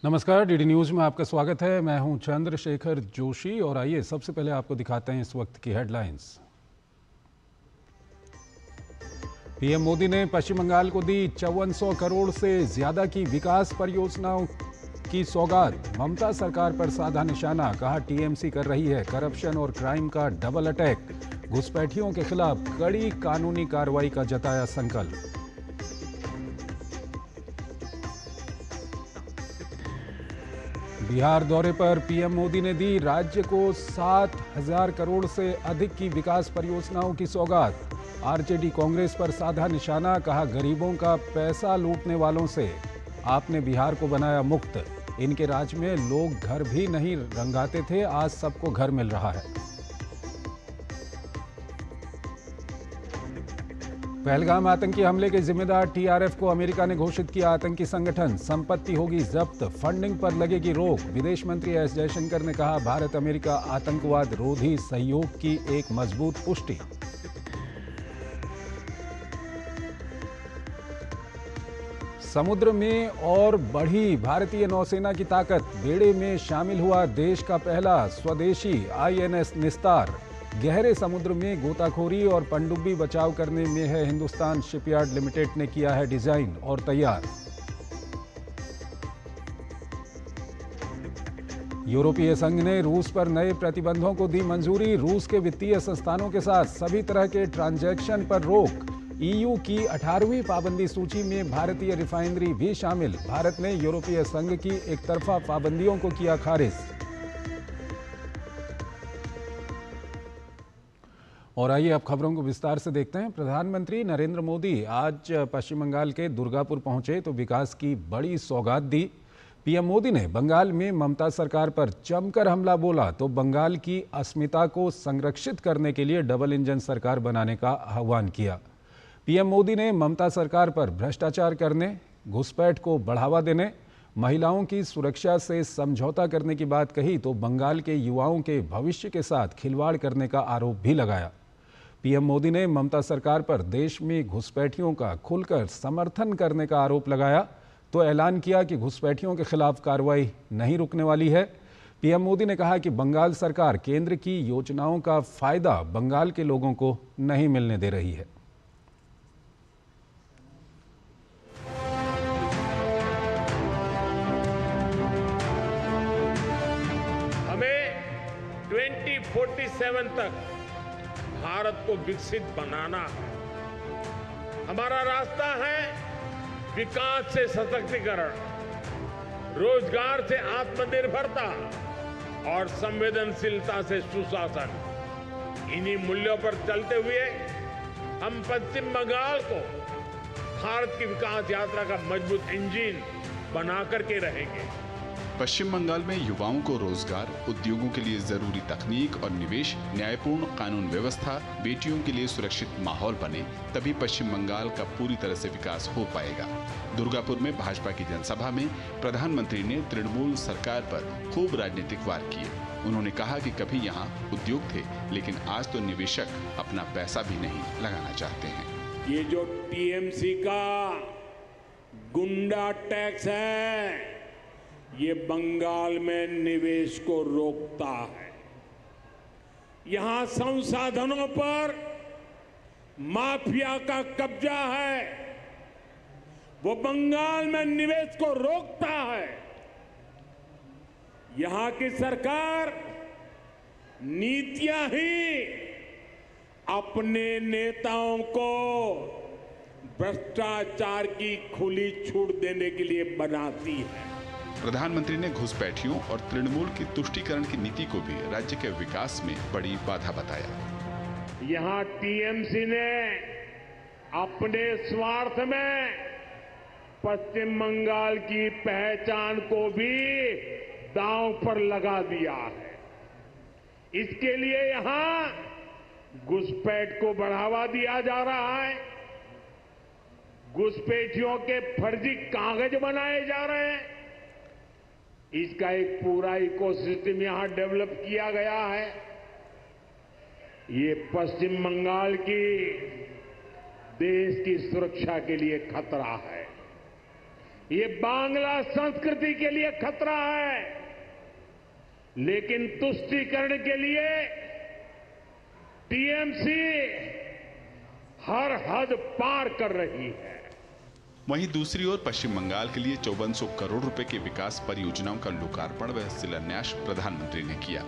नमस्कार, DD news में आपका स्वागत है। मैं हूं चंद्रशेखर जोशी और आइए सबसे पहले आपको दिखाते हैं इस वक्त की हेडलाइंस। पीएम मोदी ने पश्चिम बंगाल को दी 5400 करोड़ से ज्यादा की विकास परियोजनाओं की सौगात। ममता सरकार पर साधा निशाना, कहा टीएमसी कर रही है करप्शन और क्राइम का डबल अटैक। घुसपैठियों के खिलाफ कड़ी कानूनी कार्रवाई का जताया संकल्प। बिहार दौरे पर पीएम मोदी ने दी राज्य को 7000 करोड़ से अधिक की विकास परियोजनाओं की सौगात। आरजेडी कांग्रेस पर साधा निशाना, कहा गरीबों का पैसा लूटने वालों से आपने बिहार को बनाया मुक्त। इनके राज में लोग घर भी नहीं रंगाते थे, आज सबको घर मिल रहा है। पहलगाम आतंकी हमले के जिम्मेदार टीआरएफ को अमेरिका ने घोषित किया आतंकी संगठन। संपत्ति होगी जब्त, फंडिंग पर लगेगी रोक। विदेश मंत्री एस जयशंकर ने कहा भारत अमेरिका आतंकवाद रोधी सहयोग की एक मजबूत पुष्टि। समुद्र में और बढ़ी भारतीय नौसेना की ताकत। बेड़े में शामिल हुआ देश का पहला स्वदेशी आईएनएस निस्तार। गहरे समुद्र में गोताखोरी और पनडुब्बी बचाव करने में है हिंदुस्तान शिपयार्ड लिमिटेड ने किया है डिजाइन और तैयार। यूरोपीय संघ ने रूस पर नए प्रतिबंधों को दी मंजूरी। रूस के वित्तीय संस्थानों के साथ सभी तरह के ट्रांजैक्शन पर रोक। ईयू की 18वीं पाबंदी सूची में भारतीय रिफाइनरी भी शामिल। भारत ने यूरोपीय संघ की एक तरफा पाबंदियों को किया खारिज। और आइए अब खबरों को विस्तार से देखते हैं। प्रधानमंत्री नरेंद्र मोदी आज पश्चिम बंगाल के दुर्गापुर पहुंचे तो विकास की बड़ी सौगात दी। पीएम मोदी ने बंगाल में ममता सरकार पर जमकर हमला बोला तो बंगाल की अस्मिता को संरक्षित करने के लिए डबल इंजन सरकार बनाने का आह्वान किया। पीएम मोदी ने ममता सरकार पर भ्रष्टाचार करने, घुसपैठ को बढ़ावा देने, महिलाओं की सुरक्षा से समझौता करने की बात कही तो बंगाल के युवाओं के भविष्य के साथ खिलवाड़ करने का आरोप भी लगाया। पीएम मोदी ने ममता सरकार पर देश में घुसपैठियों का खुलकर समर्थन करने का आरोप लगाया तो ऐलान किया कि घुसपैठियों के खिलाफ कार्रवाई नहीं रुकने वाली है। पीएम मोदी ने कहा कि बंगाल सरकार केंद्र की योजनाओं का फायदा बंगाल के लोगों को नहीं मिलने दे रही है। हमें 2047 तक भारत को विकसित बनाना है। हमारा रास्ता है विकास से सशक्तिकरण, रोजगार से आत्मनिर्भरता और संवेदनशीलता से सुशासन। इन्हीं मूल्यों पर चलते हुए हम पश्चिम बंगाल को भारत की विकास यात्रा का मजबूत इंजन बना करके रहेंगे। पश्चिम बंगाल में युवाओं को रोजगार, उद्योगों के लिए जरूरी तकनीक और निवेश, न्यायपूर्ण कानून व्यवस्था, बेटियों के लिए सुरक्षित माहौल बने, तभी पश्चिम बंगाल का पूरी तरह से विकास हो पाएगा। दुर्गापुर में भाजपा की जनसभा में प्रधानमंत्री ने तृणमूल सरकार पर खूब राजनीतिक वार किए। उन्होंने कहा कि कभी यहाँ उद्योग थे, लेकिन आज तो निवेशक अपना पैसा भी नहीं लगाना चाहते हैं। ये जो टीएमसी का गुंडा टैक्स है, ये बंगाल में निवेश को रोकता है। यहां संसाधनों पर माफिया का कब्जा है, वो बंगाल में निवेश को रोकता है। यहां की सरकार नीतियां ही अपने नेताओं को भ्रष्टाचार की खुली छूट देने के लिए बनाती है। प्रधानमंत्री ने घुसपैठियों और तृणमूल की तुष्टीकरण की नीति को भी राज्य के विकास में बड़ी बाधा बताया। यहां टीएमसी ने अपने स्वार्थ में पश्चिम बंगाल की पहचान को भी दांव पर लगा दिया है। इसके लिए यहां घुसपैठ को बढ़ावा दिया जा रहा है, घुसपैठियों के फर्जी कागज बनाए जा रहे हैं। इसका एक पूरा इकोसिस्टम यहां डेवलप किया गया है। ये पश्चिम बंगाल की देश की सुरक्षा के लिए खतरा है। ये बांग्ला संस्कृति के लिए खतरा है, लेकिन तुष्टीकरण के लिए टीएमसी हर हद पार कर रही है। वहीं दूसरी ओर पश्चिम बंगाल के लिए 5400 करोड़ रुपए के विकास परियोजनाओं का लोकार्पण व शिलान्यास प्रधानमंत्री ने किया,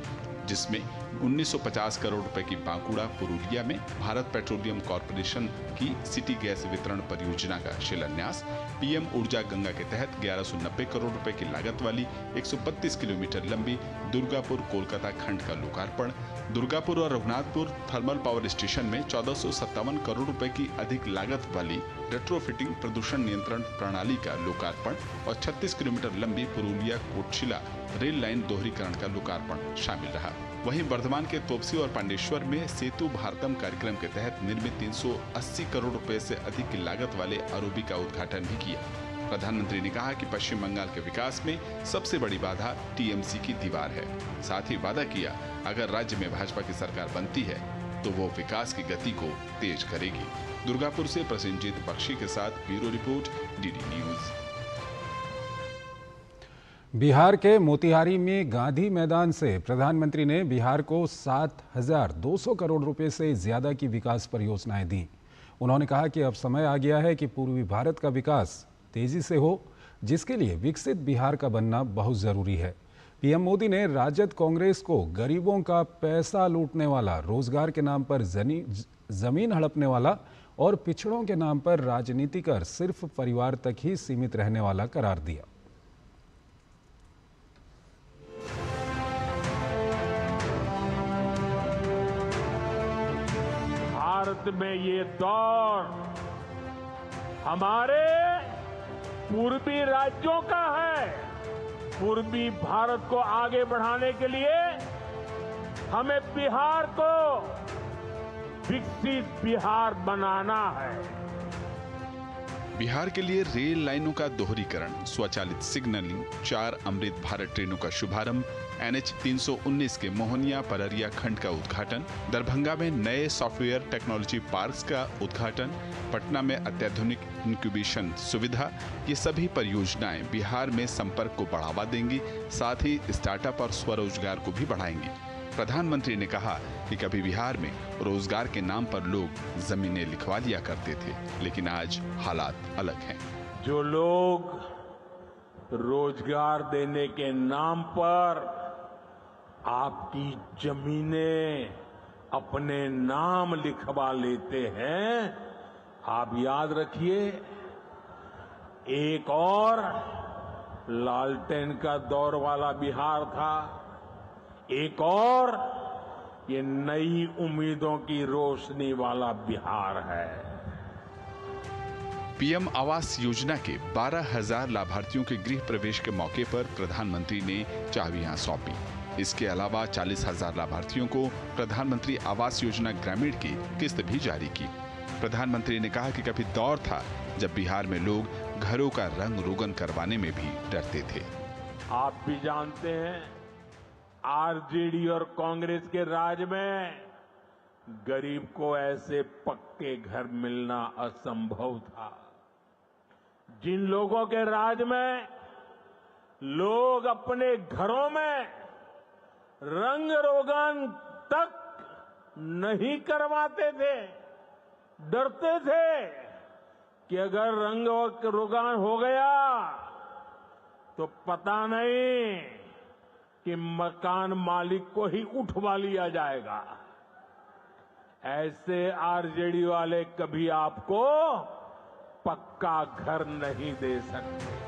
जिसमें 1950 करोड़ रुपए की बांकुड़ा पुरुलिया में भारत पेट्रोलियम कॉर्पोरेशन की सिटी गैस वितरण परियोजना का शिलान्यास, पीएम ऊर्जा गंगा के तहत 1190 करोड़ रुपए की लागत वाली 132 किलोमीटर लंबी दुर्गापुर कोलकाता खंड का लोकार्पण, दुर्गापुर और रघुनाथपुर थर्मल पावर स्टेशन में 1457 करोड़ रुपए की अधिक लागत वाली रेट्रोफिटिंग प्रदूषण नियंत्रण प्रणाली का लोकार्पण और 36 किलोमीटर लंबी पुरुलिया कोटशिला रेल लाइन दोहरीकरण का लोकार्पण शामिल रहा। वहीं वर्धमान के तोपसी और पांडेश्वर में सेतु भारतम कार्यक्रम के तहत निर्मित 380 करोड़ रुपए से अधिक की लागत वाले आरओबी का उद्घाटन भी किया। प्रधानमंत्री ने कहा कि पश्चिम बंगाल के विकास में सबसे बड़ी बाधा टीएमसी की दीवार है। साथ ही वादा किया, अगर राज्य में भाजपा की सरकार बनती है तो वो विकास की गति को तेज करेगी। दुर्गापुर से प्रसेनजीत बख्शी के साथ bureau report, DD news. Bihar के मोतिहारी में गांधी मैदान से प्रधानमंत्री ने बिहार को 7,200 करोड़ रुपए से ज्यादा की विकास परियोजनाएं दी। उन्होंने कहा कि अब समय आ गया है कि पूर्वी भारत का विकास तेजी से हो, जिसके लिए विकसित बिहार का बनना बहुत जरूरी है। पीएम मोदी ने राजद कांग्रेस को गरीबों का पैसा लूटने वाला, रोजगार के नाम पर जमीन हड़पने वाला और पिछड़ों के नाम पर राजनीति कर सिर्फ परिवार तक ही सीमित रहने वाला करार दिया। भारत में ये दौर हमारे पूर्वी राज्यों का है। पूर्वी भारत को आगे बढ़ाने के लिए हमें बिहार को विकसित बिहार बनाना है। बिहार के लिए रेल लाइनों का दोहरीकरण, स्वचालित सिग्नलिंग, 4 अमृत भारत ट्रेनों का शुभारंभ, NH 319 के मोहनिया पररिया खंड का उद्घाटन, दरभंगा में नए सॉफ्टवेयर टेक्नोलॉजी पार्क्स का उद्घाटन, पटना में अत्याधुनिक इंक्यूबेशन सुविधा, ये सभी परियोजनाएं बिहार में संपर्क को बढ़ावा देंगी, साथ ही स्टार्टअप और स्वरोजगार को भी बढ़ाएंगी। प्रधानमंत्री ने कहा कि कभी बिहार में रोजगार के नाम पर लोग जमीनें लिखवा लिया करते थे, लेकिन आज हालात अलग हैं। जो लोग रोजगार देने के नाम पर आपकी जमीनें अपने नाम लिखवा लेते हैं, आप याद रखिए, एक और लालटेन का दौर वाला बिहार था, एक और ये नई उम्मीदों की रोशनी वाला बिहार है। पीएम आवास योजना के 12,000 लाभार्थियों के गृह प्रवेश के मौके पर प्रधानमंत्री ने चाबियां सौंपी। इसके अलावा 40,000 लाभार्थियों को प्रधानमंत्री आवास योजना ग्रामीण की किस्त भी जारी की। प्रधानमंत्री ने कहा कि कभी दौर था जब बिहार में लोग घरों का रंग रोगन करवाने में भी डरते थे। आप भी जानते हैं, आरजेडी और कांग्रेस के राज में गरीब को ऐसे पक्के घर मिलना असंभव था। जिन लोगों के राज में लोग अपने घरों में रंग रोगन तक नहीं करवाते थे, डरते थे कि अगर रंग रोगन हो गया तो पता नहीं कि मकान मालिक को ही उठवा लिया जाएगा। ऐसे आरजेडी वाले कभी आपको पक्का घर नहीं दे सकते।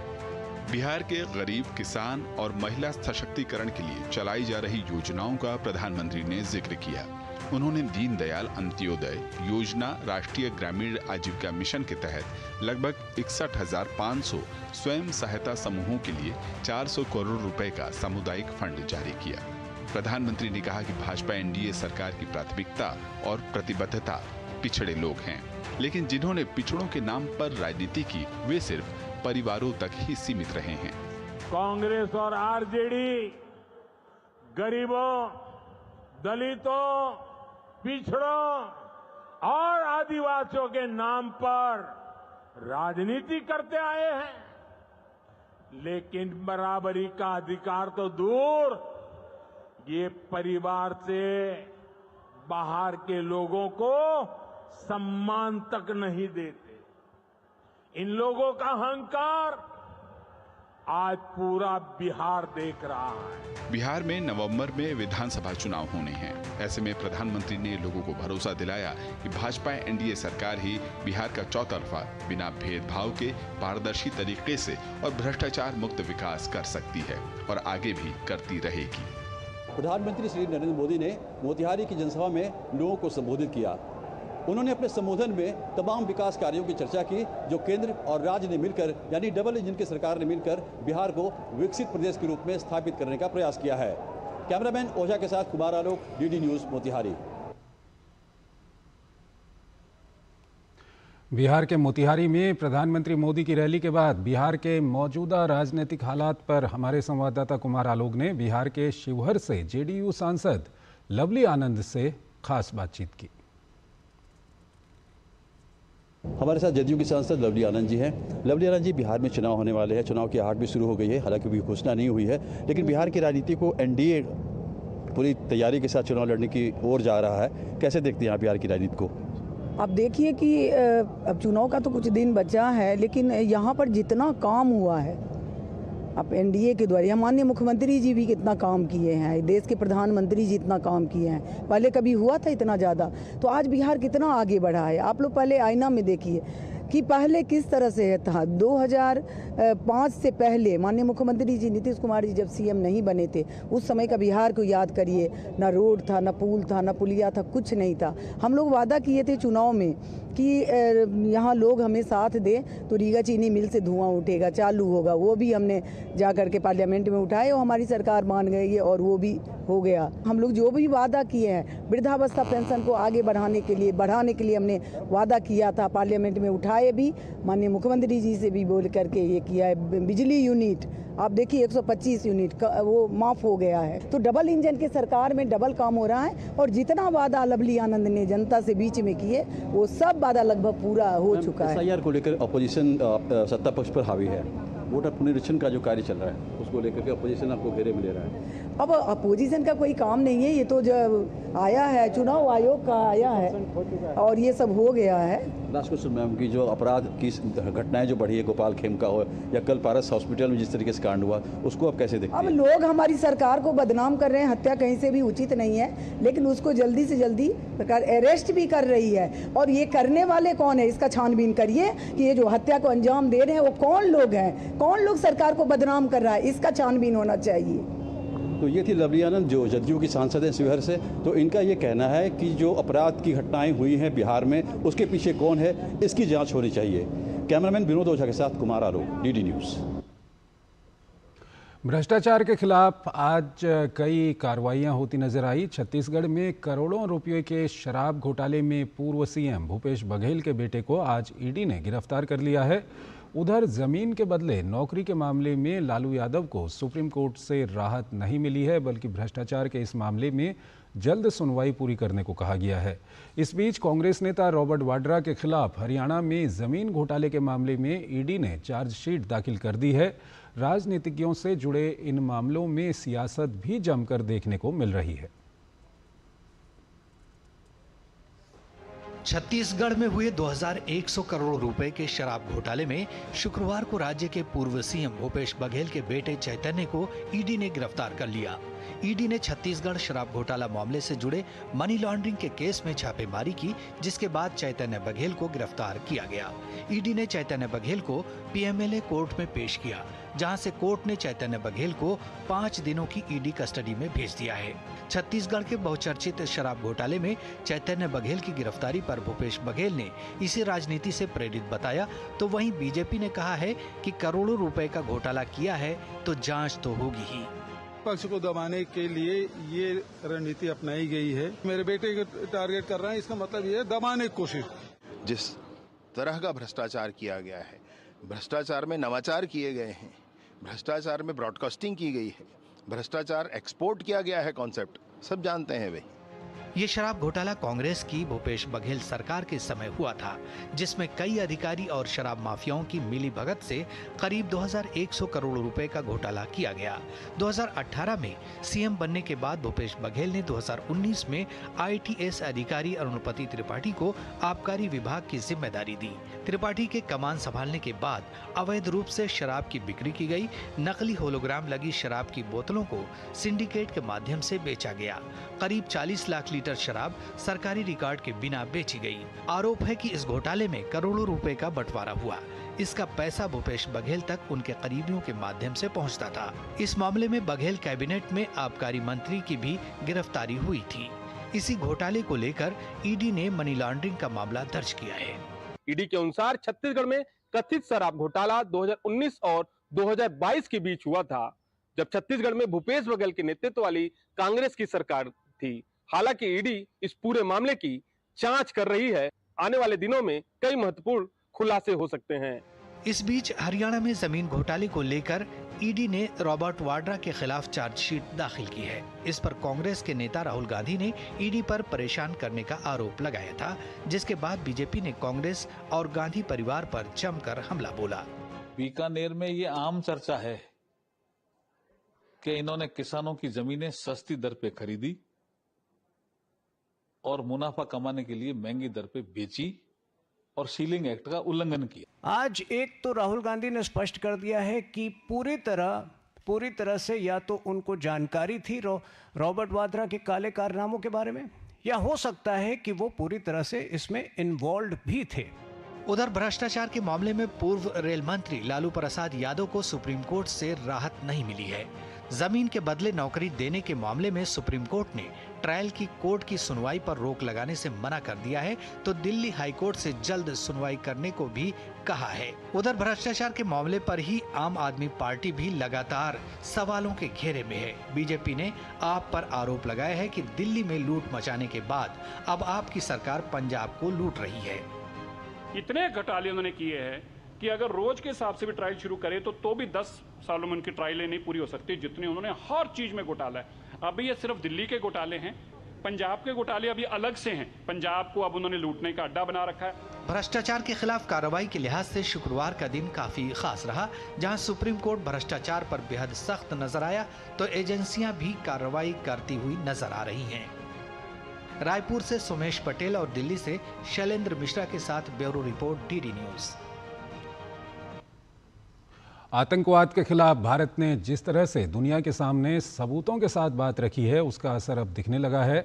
बिहार के गरीब, किसान और महिला सशक्तिकरण के लिए चलाई जा रही योजनाओं का प्रधानमंत्री ने जिक्र किया। उन्होंने दीनदयाल अंत्योदय योजना, राष्ट्रीय ग्रामीण आजीविका मिशन के तहत लगभग 61,500 स्वयं सहायता समूहों के लिए 400 करोड़ रुपए का सामुदायिक फंड जारी किया। प्रधानमंत्री ने कहा कि भाजपा एनडीए सरकार की प्राथमिकता और प्रतिबद्धता पिछड़े लोग हैं, लेकिन जिन्होंने पिछड़ों के नाम पर राजनीति की, वे सिर्फ परिवारों तक ही सीमित रहे हैं। कांग्रेस और आरजेडी गरीबों, दलितों, पिछड़ों और आदिवासियों के नाम पर राजनीति करते आए हैं। लेकिन बराबरी का अधिकार तो दूर, ये परिवार से बाहर के लोगों को सम्मान तक नहीं देते। इन लोगों का अहंकार आज पूरा बिहार देख रहा है। बिहार में नवंबर में विधानसभा चुनाव होने हैं। ऐसे में प्रधानमंत्री ने लोगों को भरोसा दिलाया कि भाजपा एनडीए सरकार ही बिहार का चौतरफा बिना भेदभाव के पारदर्शी तरीके से और भ्रष्टाचार मुक्त विकास कर सकती है और आगे भी करती रहेगी। प्रधानमंत्री श्री नरेंद्र मोदी ने मोतिहारी की जनसभा में लोगों को संबोधित किया। उन्होंने अपने संबोधन में तमाम विकास कार्यों की चर्चा की जो केंद्र और राज्य ने मिलकर यानी डबल इंजन की सरकार ने मिलकर बिहार को विकसित प्रदेश के रूप में स्थापित करने का प्रयास किया है। कैमरामैन ओझा के साथ कुमार आलोक, डीडी न्यूज़ मोतिहारी। बिहार के मोतिहारी में प्रधानमंत्री मोदी की रैली के बाद बिहार के मौजूदा राजनीतिक हालात पर हमारे संवाददाता कुमार आलोक ने बिहार के शिवहर से जेडीयू सांसद लवली आनंद से खास बातचीत की। हमारे साथ जदयू की सांसद लवली आनंद जी हैं। लवली आनंद जी, बिहार में चुनाव होने वाले हैं, चुनाव की आहट भी शुरू हो गई है, हालांकि अभी घोषणा नहीं हुई है, लेकिन बिहार की राजनीति को एनडीए पूरी तैयारी के साथ चुनाव लड़ने की ओर जा रहा है। कैसे देखते हैं आप बिहार की राजनीति को? आप देखिए कि अब चुनाव का तो कुछ दिन बचा है, लेकिन यहाँ पर जितना काम हुआ है अब एनडीए के द्वारा, माननीय मुख्यमंत्री जी भी कितना काम किए हैं, देश के प्रधानमंत्री जी इतना काम किए हैं, पहले कभी हुआ था इतना ज़्यादा? तो आज बिहार कितना आगे बढ़ा है। आप लोग पहले आईना में देखिए कि पहले किस तरह से था। 2005 से पहले माननीय मुख्यमंत्री जी नीतीश कुमार जी जब सीएम नहीं बने थे, उस समय का बिहार को याद करिए, ना रोड था, ना पुल था, ना पुलिया था, कुछ नहीं था। हम लोग वादा किए थे चुनाव में कि यहाँ लोग हमें साथ दें तो रीगा चीनी मिल से धुआं उठेगा, चालू होगा। वो भी हमने जा करके पार्लियामेंट में उठाए और हमारी सरकार मान गई है और वो भी हो गया। हम लोग जो भी वादा किए हैं, वृद्धावस्था पेंशन को आगे बढ़ाने के लिए हमने वादा किया था, पार्लियामेंट में उठाए भी, माननीय मुख्यमंत्री जी से भी बोल करके ये किया है। बिजली यूनिट आप देखिए 125 यूनिट वो माफ हो गया है। तो डबल इंजन की सरकार में डबल काम हो रहा है और जितना वादा लवली आनंद ने जनता से बीच में किए वो सब वादा लगभग पूरा हो चुका है। एसआईआर को लेकर अपोजिशन सत्ता पक्ष पर हावी है। वोटर पुनरीक्षण का जो कार्य चल रहा है उसको लेकर के अपोजिशन आपको घेरे में ले रहा है। अब अपोजिशन का कोई काम नहीं है, ये तो जब आया है चुनाव आयोग का आया है और ये सब हो गया है। लास्ट क्वेश्चन मैम की जो अपराध की घटनाएं जो बढ़ी है, गोपाल खेम का हो या कल पारस हॉस्पिटल में जिस तरीके से कांड हुआ, उसको आप कैसे देखते हैं? अब लोग हमारी सरकार को बदनाम कर रहे हैं, हत्या कहीं से भी उचित नहीं है, लेकिन उसको जल्दी से जल्दी सरकार अरेस्ट भी कर रही है। और ये करने वाले कौन है इसका छानबीन करिए कि ये जो हत्या को अंजाम दे रहे हैं वो कौन लोग हैं, कौन लोग सरकार को बदनाम कर रहा है, इसका छानबीन होना चाहिए। तो ये थी लवली आनंद जो जदयू की सांसद है शिवहर से। तो इनका ये कहना है कि जो अपराध की घटनाएं हुई हैं बिहार में उसके पीछे कौन है, इसकी जांच होनी चाहिए। कैमरामैन विनोद ओझा के साथ कुमार आलोक, डीडी न्यूज़। भ्रष्टाचार के खिलाफ आज कई कार्रवाइयां होती नजर आई। छत्तीसगढ़ में करोड़ों रुपये के शराब घोटाले में पूर्व सीएम भूपेश बघेल के बेटे को आज ईडी ने गिरफ्तार कर लिया है। उधर जमीन के बदले नौकरी के मामले में लालू यादव को सुप्रीम कोर्ट से राहत नहीं मिली है, बल्कि भ्रष्टाचार के इस मामले में जल्द सुनवाई पूरी करने को कहा गया है। इस बीच कांग्रेस नेता रॉबर्ट वाड्रा के खिलाफ हरियाणा में जमीन घोटाले के मामले में ईडी ने चार्जशीट दाखिल कर दी है। राजनीतिज्ञों से जुड़े इन मामलों में सियासत भी जमकर देखने को मिल रही है। छत्तीसगढ़ में हुए 2100 करोड़ रुपए के शराब घोटाले में शुक्रवार को राज्य के पूर्व सीएम भूपेश बघेल के बेटे चैतन्य को ईडी ने गिरफ्तार कर लिया। ईडी ने छत्तीसगढ़ शराब घोटाला मामले से जुड़े मनी लॉन्ड्रिंग के केस में छापेमारी की, जिसके बाद चैतन्य बघेल को गिरफ्तार किया गया। ईडी ने चैतन्य बघेल को पीएमएलए कोर्ट में पेश किया, जहां से कोर्ट ने चैतन्य बघेल को 5 दिनों की ईडी कस्टडी में भेज दिया है। छत्तीसगढ़ के बहुचर्चित शराब घोटाले में चैतन्य बघेल की गिरफ्तारी पर भूपेश बघेल ने इसे राजनीति से प्रेरित बताया, तो वहीं बीजेपी ने कहा है कि करोड़ों रुपए का घोटाला किया है तो जांच तो होगी ही। पक्ष को दबाने के लिए ये रणनीति अपनाई गई है। मेरे बेटे को टारगेट कर रहे हैं, इसका मतलब ये है दबाने की कोशिश। जिस तरह का भ्रष्टाचार किया गया है, भ्रष्टाचार में नवाचार किए गए हैं, भ्रष्टाचार में ब्रॉडकास्टिंग की गई है, भ्रष्टाचार एक्सपोर्ट किया गया है, कॉन्सेप्ट सब जानते हैं भाई। ये शराब घोटाला कांग्रेस की भूपेश बघेल सरकार के समय हुआ था, जिसमें कई अधिकारी और शराब माफियाओं की मिलीभगत से करीब 2100 करोड़ रुपए का घोटाला किया गया। 2018 में सीएम बनने के बाद भूपेश बघेल ने 2019 में ITS अधिकारी अरुणपति त्रिपाठी को आबकारी विभाग की जिम्मेदारी दी। त्रिपाठी के कमान संभालने के बाद अवैध रूप से शराब की बिक्री की गई। नकली होलोग्राम लगी शराब की बोतलों को सिंडिकेट के माध्यम से बेचा गया। करीब 40 लाख लीटर शराब सरकारी रिकॉर्ड के बिना बेची गई। आरोप है कि इस घोटाले में करोड़ों रुपए का बंटवारा हुआ। इसका पैसा भूपेश बघेल तक उनके करीबियों के माध्यम से पहुंचता था। इस मामले में बघेल कैबिनेट में आबकारी मंत्री की भी गिरफ्तारी हुई थी। इसी घोटाले को लेकर ईडी ने मनी लॉन्ड्रिंग का मामला दर्ज किया है। ईडी के अनुसार छत्तीसगढ़ में कथित शराब घोटाला 2019 और 2022 के बीच हुआ था, जब छत्तीसगढ़ में भूपेश बघेल के नेतृत्व वाली कांग्रेस की सरकार थी। हालांकि ईडी इस पूरे मामले की जांच कर रही है। आने वाले दिनों में कई महत्वपूर्ण खुलासे हो सकते हैं। इस बीच हरियाणा में जमीन घोटाले को लेकर ईडी ने रॉबर्ट वाड्रा के खिलाफ चार्जशीट दाखिल की है। इस पर कांग्रेस के नेता राहुल गांधी ने ईडी पर परेशान करने का आरोप लगाया था, जिसके बाद बीजेपी ने कांग्रेस और गांधी परिवार पर जमकर हमला बोला। बीकानेर में ये आम चर्चा है कि इन्होंने किसानों की जमीनें सस्ती दर पे खरीदी और मुनाफा कमाने के लिए महंगी दर पे बेची और सीलिंग एक्ट का उल्लंघन किया। आज एक तो राहुल गांधी ने स्पष्ट कर दिया है कि पूरी तरह से या तो उनको जानकारी थी रॉबर्ट वाड्रा के काले कारनामों के बारे में, या हो सकता है कि वो पूरी तरह से इसमें इन्वॉल्व भी थे। उधर भ्रष्टाचार के मामले में पूर्व रेल मंत्री लालू प्रसाद यादव को सुप्रीम कोर्ट से राहत नहीं मिली है। जमीन के बदले नौकरी देने के मामले में सुप्रीम कोर्ट ने ट्रायल की कोर्ट की सुनवाई पर रोक लगाने से मना कर दिया है, तो दिल्ली हाई कोर्ट से जल्द सुनवाई करने को भी कहा है। उधर भ्रष्टाचार के मामले पर ही आम आदमी पार्टी भी लगातार सवालों के घेरे में है। बीजेपी ने आप पर आरोप लगाया है कि दिल्ली में लूट मचाने के बाद अब आपकी सरकार पंजाब को लूट रही है। इतने घोटाले उन्होंने किए हैं कि अगर रोज के हिसाब से भी ट्रायल शुरू करे तो भी 10 सालों में उनकी ट्रायलें नहीं पूरी हो सकती, जितनी उन्होंने हर चीज में घोटाला है। अभी ये सिर्फ दिल्ली के घोटाले हैं, पंजाब के घोटाले अभी अलग से हैं। पंजाब को अब उन्होंने लूटने का अड्डा बना रखा है। भ्रष्टाचार के खिलाफ कार्रवाई के लिहाज से शुक्रवार का दिन काफी खास रहा, जहां सुप्रीम कोर्ट भ्रष्टाचार पर बेहद सख्त नजर आया, तो एजेंसियां भी कार्रवाई करती हुई नजर आ रही हैं। रायपुर से सोमेश पटेल और दिल्ली से शैलेंद्र मिश्रा के साथ ब्यूरो रिपोर्ट, डीडी न्यूज। आतंकवाद के खिलाफ भारत ने जिस तरह से दुनिया के सामने सबूतों के साथ बात रखी है, उसका असर अब दिखने लगा है।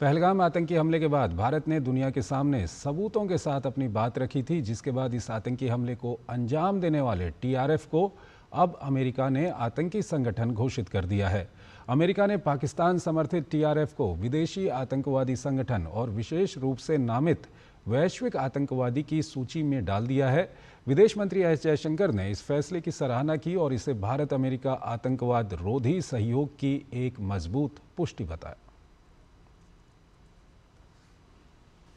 पहलगाम आतंकी हमले के बाद भारत ने दुनिया के सामने सबूतों के साथ अपनी बात रखी थी, जिसके बाद इस आतंकी हमले को अंजाम देने वाले TRF को अब अमेरिका ने आतंकी संगठन घोषित कर दिया है। अमेरिका ने पाकिस्तान समर्थित TRF को विदेशी आतंकवादी संगठन और विशेष रूप से नामित वैश्विक आतंकवादी की सूची में डाल दिया है। विदेश मंत्री एस जयशंकर ने इस फैसले की सराहना की और इसे भारत अमेरिका आतंकवाद रोधी सहयोग की एक मजबूत पुष्टि बताया।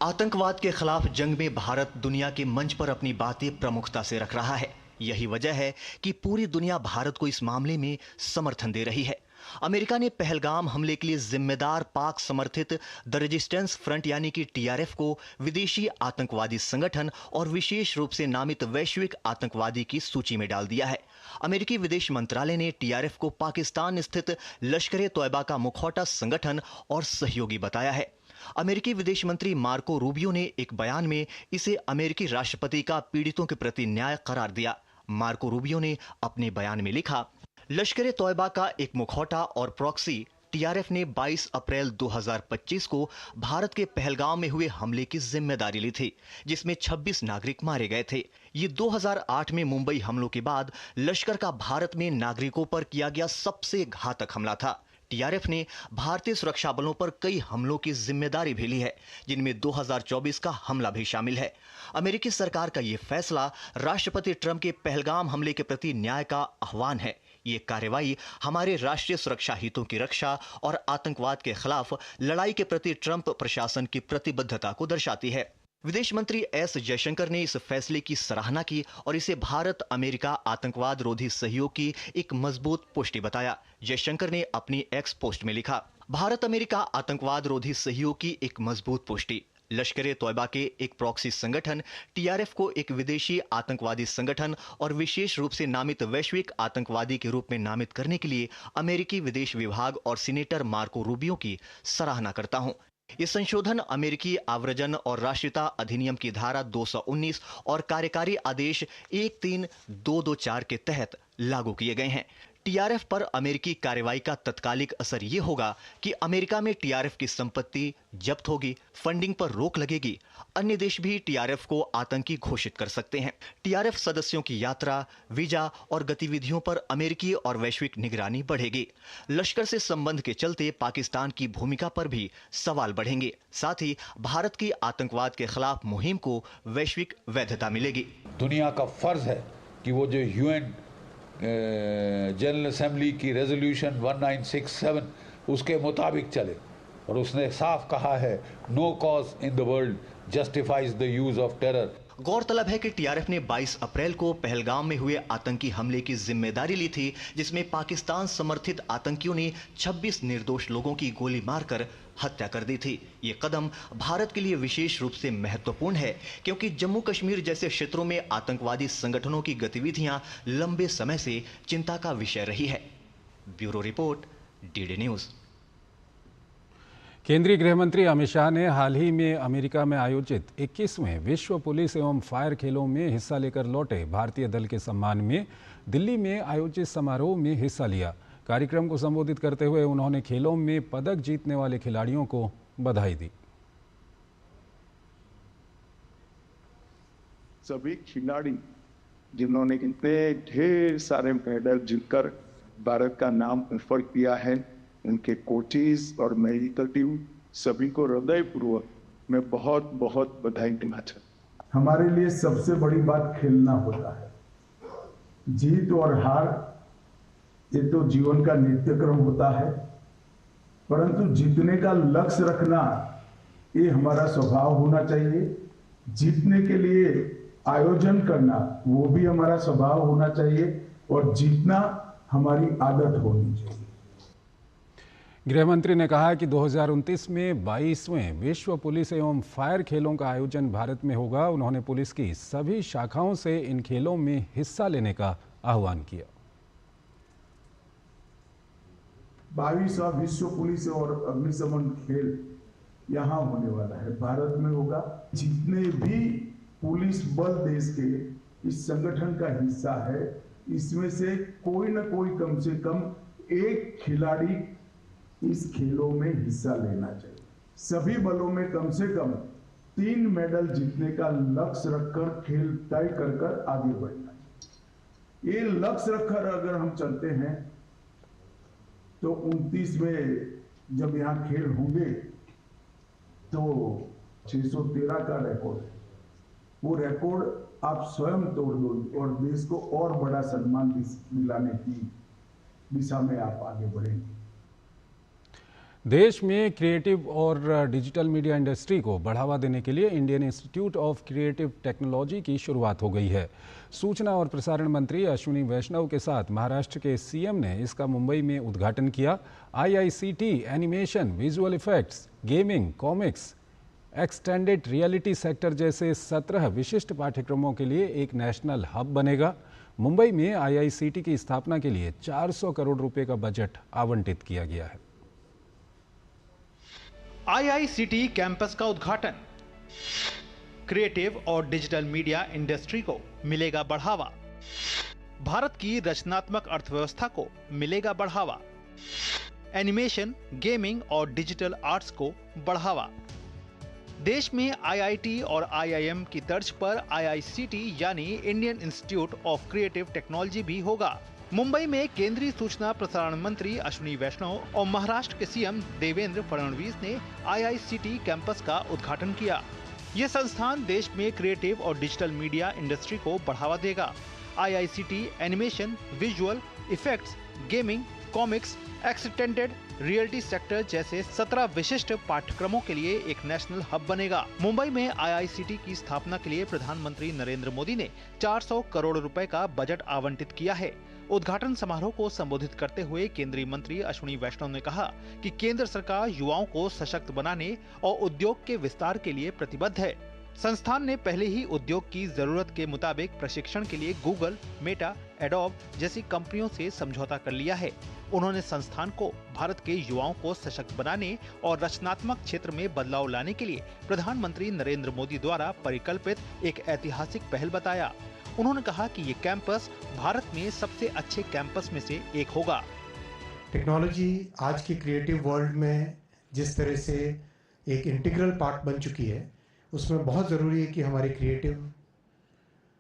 आतंकवाद के खिलाफ जंग में भारत दुनिया के मंच पर अपनी बातें प्रमुखता से रख रहा है। यही वजह है कि पूरी दुनिया भारत को इस मामले में समर्थन दे रही है। अमेरिका ने पहलगाम हमले के लिए जिम्मेदार पाक समर्थित द रेजिस्टेंस फ्रंट यानी कि TRF को विदेशी आतंकवादी संगठन और विशेष रूप से नामित वैश्विक आतंकवादी की सूची में डाल दिया है। अमेरिकी विदेश मंत्रालय ने TRF को पाकिस्तान स्थित लश्कर ए तोयबा का मुखौटा संगठन और सहयोगी बताया है। अमेरिकी विदेश मंत्री मार्को रूबियो ने एक बयान में इसे अमेरिकी राष्ट्रपति का पीड़ितों के प्रति न्याय करार दिया। मार्को रूबियो ने अपने बयान में लिखा, लश्कर ए तोयबा का एक मुखौटा और प्रॉक्सी TRF ने 22 अप्रैल 2025 को भारत के पहलगाम में हुए हमले की जिम्मेदारी ली थी, जिसमें 26 नागरिक मारे गए थे। ये 2008 में मुंबई हमलों के बाद लश्कर का भारत में नागरिकों पर किया गया सबसे घातक हमला था। TRF ने भारतीय सुरक्षा बलों पर कई हमलों की जिम्मेदारी भी ली है, जिनमें 2024 का हमला भी शामिल है। अमेरिकी सरकार का ये फैसला राष्ट्रपति ट्रंप के पहलगाम हमले के प्रति न्याय का आह्वान है। ये कार्रवाई हमारे राष्ट्रीय सुरक्षा हितों की रक्षा और आतंकवाद के खिलाफ लड़ाई के प्रति ट्रंप प्रशासन की प्रतिबद्धता को दर्शाती है। विदेश मंत्री एस जयशंकर ने इस फैसले की सराहना की और इसे भारत अमेरिका आतंकवाद रोधी सहयोग की एक मजबूत पुष्टि बताया। जयशंकर ने अपनी एक्स पोस्ट में लिखा, भारत अमेरिका आतंकवाद रोधी सहयोग की एक मजबूत पुष्टि। लश्कर-ए-तौयबा के एक प्रॉक्सी संगठन टीआरएफ को एक विदेशी आतंकवादी संगठन और विशेष रूप से नामित वैश्विक आतंकवादी के रूप में नामित करने के लिए अमेरिकी विदेश विभाग और सीनेटर मार्को रूबियो की सराहना करता हूं। ये संशोधन अमेरिकी आव्रजन और राष्ट्रीयता अधिनियम की धारा 219 और कार्यकारी आदेश 13224 के तहत लागू किए गए हैं। टीआरएफ पर अमेरिकी कार्रवाई का तत्कालिक असर ये होगा कि अमेरिका में टीआरएफ की संपत्ति जब्त होगी, फंडिंग पर रोक लगेगी। अन्य देश भी टीआरएफ को आतंकी घोषित कर सकते हैं। टीआरएफ सदस्यों की यात्रा, वीजा और गतिविधियों पर अमेरिकी और वैश्विक निगरानी बढ़ेगी। लश्कर से संबंध के चलते पाकिस्तान की भूमिका पर भी सवाल बढ़ेंगे। साथ ही भारत की आतंकवाद के खिलाफ मुहिम को वैश्विक वैधता मिलेगी। दुनिया का फर्ज है कि वो जो यूएन जनरल असेंबली की रेजोल्यूशन 1967 उसके मुताबिक चले, और उसने साफ कहा है, no cause in the world justifies the use of terror. गौरतलब है कि टीआरएफ ने 22 अप्रैल को पहलगाम में हुए आतंकी हमले की जिम्मेदारी ली थी, जिसमें पाकिस्तान समर्थित आतंकियों ने 26 निर्दोष लोगों की गोली मारकर हत्या कर दी थी। ये कदम भारत के लिए विशेष रूप से महत्वपूर्ण है, क्योंकि जम्मू कश्मीर जैसे क्षेत्रों में आतंकवादी संगठनों की गतिविधियां लंबे समय से चिंता का विषय रही है। Bureau report, DD news. केंद्रीय गृह मंत्री अमित शाह ने हाल ही में अमेरिका में आयोजित 21वें विश्व पुलिस एवं फायर खेलों में हिस्सा लेकर लौटे भारतीय दल के सम्मान में दिल्ली में आयोजित समारोह में हिस्सा लिया। कार्यक्रम को संबोधित करते हुए उन्होंने खेलों में पदक जीतने वाले खिलाड़ियों को बधाई दी। सभी खिलाड़ी जिन्होंने इतने ढेर सारे मेडल जीतकर भारत का नाम ऊपर किया है, उनके कोचेस और मेडिकल टीम सभी को हृदयपूर्वक मैं बहुत बहुत बधाई देना चाहता हूं। हमारे लिए सबसे बड़ी बात खेलना होता है। जीत और हार ये तो जीवन का नित्यक्रम होता है, परंतु जीतने का लक्ष्य रखना ये हमारा स्वभाव होना चाहिए। जीतने के लिए आयोजन करना वो भी हमारा स्वभाव होना चाहिए, और जीतना हमारी आदत होनी चाहिए। गृह मंत्री ने कहा कि 2029 में 22वें विश्व पुलिस एवं फायर खेलों का आयोजन भारत में होगा। उन्होंने पुलिस की सभी शाखाओं से इन खेलों में हिस्सा लेने का आह्वान किया। 22वां विश्व पुलिस और अग्निशमन खेल यहाँ होने वाला है, भारत में होगा। जितने भी पुलिस बल देश के इस संगठन का हिस्सा है, इसमें से कोई न कोई कम से कम एक खिलाड़ी इस खेलों में हिस्सा लेना चाहिए। सभी बलों में कम से कम 3 मेडल जीतने का लक्ष्य रखकर खेल तय कर आगे बढ़ना है। ये लक्ष्य रखकर अगर हम चलते हैं तो 29 में जब यहाँ खेल होंगे तो 613 का रिकॉर्ड है, वो रिकॉर्ड आप स्वयं तोड़ दो और देश को और बड़ा सम्मान दिलाने की दिशा में आप आगे बढ़ेंगे। देश में क्रिएटिव और डिजिटल मीडिया इंडस्ट्री को बढ़ावा देने के लिए Indian institute of creative technology की शुरुआत हो गई है। सूचना और प्रसारण मंत्री अश्विनी वैष्णव के साथ महाराष्ट्र के सीएम ने इसका मुंबई में उद्घाटन किया। IICT animation, visual effects, gaming, comics, extended reality sector जैसे 17 विशिष्ट पाठ्यक्रमों के लिए एक नेशनल हब बनेगा। मुंबई में आईआईसीटी की स्थापना के लिए 400 करोड़ रुपए का बजट आवंटित किया गया है। आईआईसीटी कैंपस का उद्घाटन। क्रिएटिव और डिजिटल मीडिया इंडस्ट्री को मिलेगा बढ़ावा। भारत की रचनात्मक अर्थव्यवस्था को मिलेगा बढ़ावा। एनिमेशन, गेमिंग और डिजिटल आर्ट्स को बढ़ावा। देश में आईआईटी और आईआईएम की तर्ज पर आईआईसीटी यानी Indian institute of creative technology भी होगा। मुंबई में केंद्रीय सूचना प्रसारण मंत्री अश्विनी वैष्णव और महाराष्ट्र के सीएम देवेंद्र फडणवीस ने आईआईसीटी कैंपस का उद्घाटन किया। यह संस्थान देश में क्रिएटिव और डिजिटल मीडिया इंडस्ट्री को बढ़ावा देगा। IICT animation, visual effects, gaming, comics, extended reality sector जैसे 17 विशिष्ट पाठ्यक्रमों के लिए एक नेशनल हब बनेगा। मुंबई में IICT की स्थापना के लिए प्रधानमंत्री नरेंद्र मोदी ने 400 करोड़ रुपए का बजट आवंटित किया है। उद्घाटन समारोह को संबोधित करते हुए केंद्रीय मंत्री अश्विनी वैष्णव ने कहा कि केंद्र सरकार युवाओं को सशक्त बनाने और उद्योग के विस्तार के लिए प्रतिबद्ध है। संस्थान ने पहले ही उद्योग की जरूरत के मुताबिक प्रशिक्षण के लिए गूगल, मेटा, एडोब जैसी कंपनियों से समझौता कर लिया है। उन्होंने संस्थान को भारत के युवाओं को सशक्त बनाने और रचनात्मक क्षेत्र में बदलाव लाने के लिए प्रधानमंत्री नरेंद्र मोदी द्वारा परिकल्पित एक ऐतिहासिक पहल बताया। उन्होंने कहा कि ये कैंपस भारत में सबसे अच्छे कैंपस में से एक होगा। टेक्नोलॉजी आज की क्रिएटिव वर्ल्ड में जिस तरह से एक इंटीग्रल पार्ट बन चुकी है, उसमें बहुत ज़रूरी है कि हमारे क्रिएटिव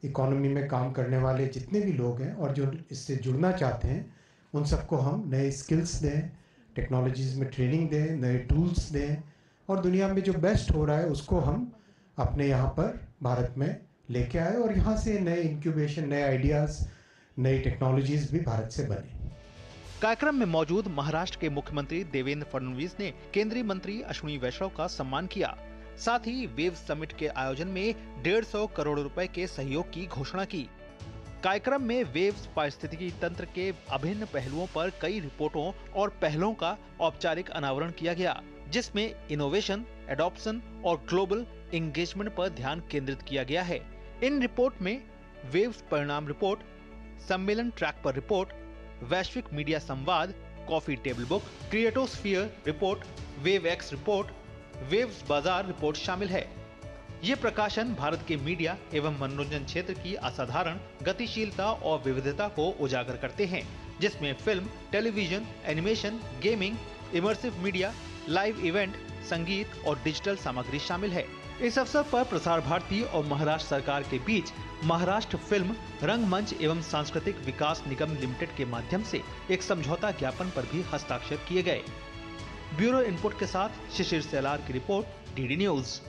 इकोनॉमी में काम करने वाले जितने भी लोग हैं और जो इससे जुड़ना चाहते हैं, उन सबको हम नए स्किल्स दें, टेक्नोलॉजीज़ में ट्रेनिंग दें, नए टूल्स दें और दुनिया में जो बेस्ट हो रहा है उसको हम अपने यहाँ पर भारत में लेके आए और यहाँ से नए इंक्यूबेशन, नए आइडियाज़, नई टेक्नोलॉजीज़ भी भारत से बने। कार्यक्रम में मौजूद महाराष्ट्र के मुख्यमंत्री देवेंद्र फडणवीस ने केंद्रीय मंत्री अश्विनी वैष्णव का सम्मान किया। साथ ही वेव समिट के आयोजन में 150 करोड़ रुपए के सहयोग की घोषणा की। कार्यक्रम में वेव्स पारिस्थितिकी तंत्र के अभिन्न पहलुओं पर कई रिपोर्टों और पहलों का औपचारिक अनावरण किया गया, जिसमें इनोवेशन, एडॉप्शन और ग्लोबल एंगेजमेंट पर ध्यान केंद्रित किया गया है। इन रिपोर्ट में वेव्स परिणाम रिपोर्ट, सम्मेलन ट्रैक पर रिपोर्ट, वैश्विक मीडिया संवाद, coffee table book, creatosphere report, wave X report, waves बाजार रिपोर्ट शामिल है। ये प्रकाशन भारत के मीडिया एवं मनोरंजन क्षेत्र की असाधारण गतिशीलता और विविधता को उजागर करते हैं, जिसमें film, television, animation, gaming, immersive media, live event, संगीत और डिजिटल सामग्री शामिल है। इस अवसर पर प्रसार भारती और महाराष्ट्र सरकार के बीच महाराष्ट्र फिल्म, रंगमंच एवं सांस्कृतिक विकास निगम लिमिटेड के माध्यम से एक समझौता ज्ञापन पर भी हस्ताक्षर किए गए। ब्यूरो इनपुट के साथ शिशिर सेलार की रिपोर्ट, DD न्यूज।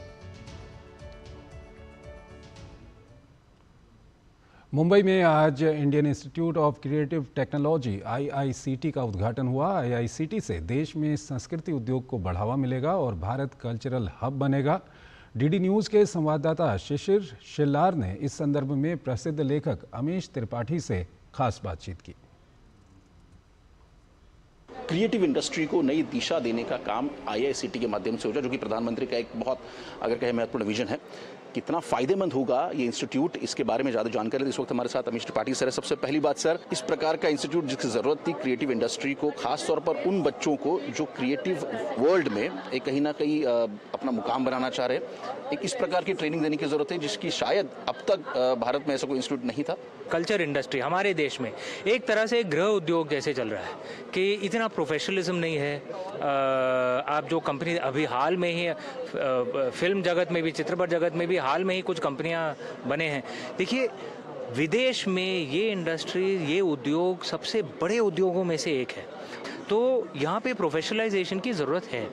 मुंबई में आज Indian institute of creative technology IICT का उद्घाटन हुआ। IICT से देश में संस्कृति उद्योग को बढ़ावा मिलेगा और भारत कल्चरल हब बनेगा। DD न्यूज़ के संवाददाता शिशिर शेलार ने इस संदर्भ में प्रसिद्ध लेखक अमीश त्रिपाठी से खास बातचीत की। क्रिएटिव इंडस्ट्री को नई दिशा देने का काम IICT के माध्यम से हो जाए, जो कि प्रधानमंत्री का एक बहुत अगर कहें महत्वपूर्ण विजन है। कितना फायदेमंद होगा ये इंस्टीट्यूट, इसके बारे में ज़्यादा जानकारी इस वक्त हमारे साथ अमीश त्रिपाठी सर है। सबसे पहली बात सर, इस प्रकार का इंस्टीट्यूट जिसकी ज़रूरत थी क्रिएटिव इंडस्ट्री को, खास तौर पर उन बच्चों को जो क्रिएटिव वर्ल्ड में एक कहीं ना कहीं अपना मुकाम बनाना चाह रहे हैं, एक इस प्रकार की ट्रेनिंग देने की ज़रूरत है जिसकी शायद अब तक भारत में ऐसा कोई इंस्टीट्यूट नहीं था। कल्चर इंडस्ट्री हमारे देश में एक तरह से गृह उद्योग जैसे चल रहा है कि इतना प्रोफेशनलिज्म नहीं है। आप जो कंपनी अभी हाल में ही फिल्म जगत में भी, चित्रपट जगत में भी हाल में ही कुछ कंपनियां बने हैं। देखिए, विदेश में ये इंडस्ट्री, ये उद्योग सबसे बड़े उद्योगों में से एक है, तो यहाँ पे प्रोफेशनलाइजेशन की ज़रूरत है।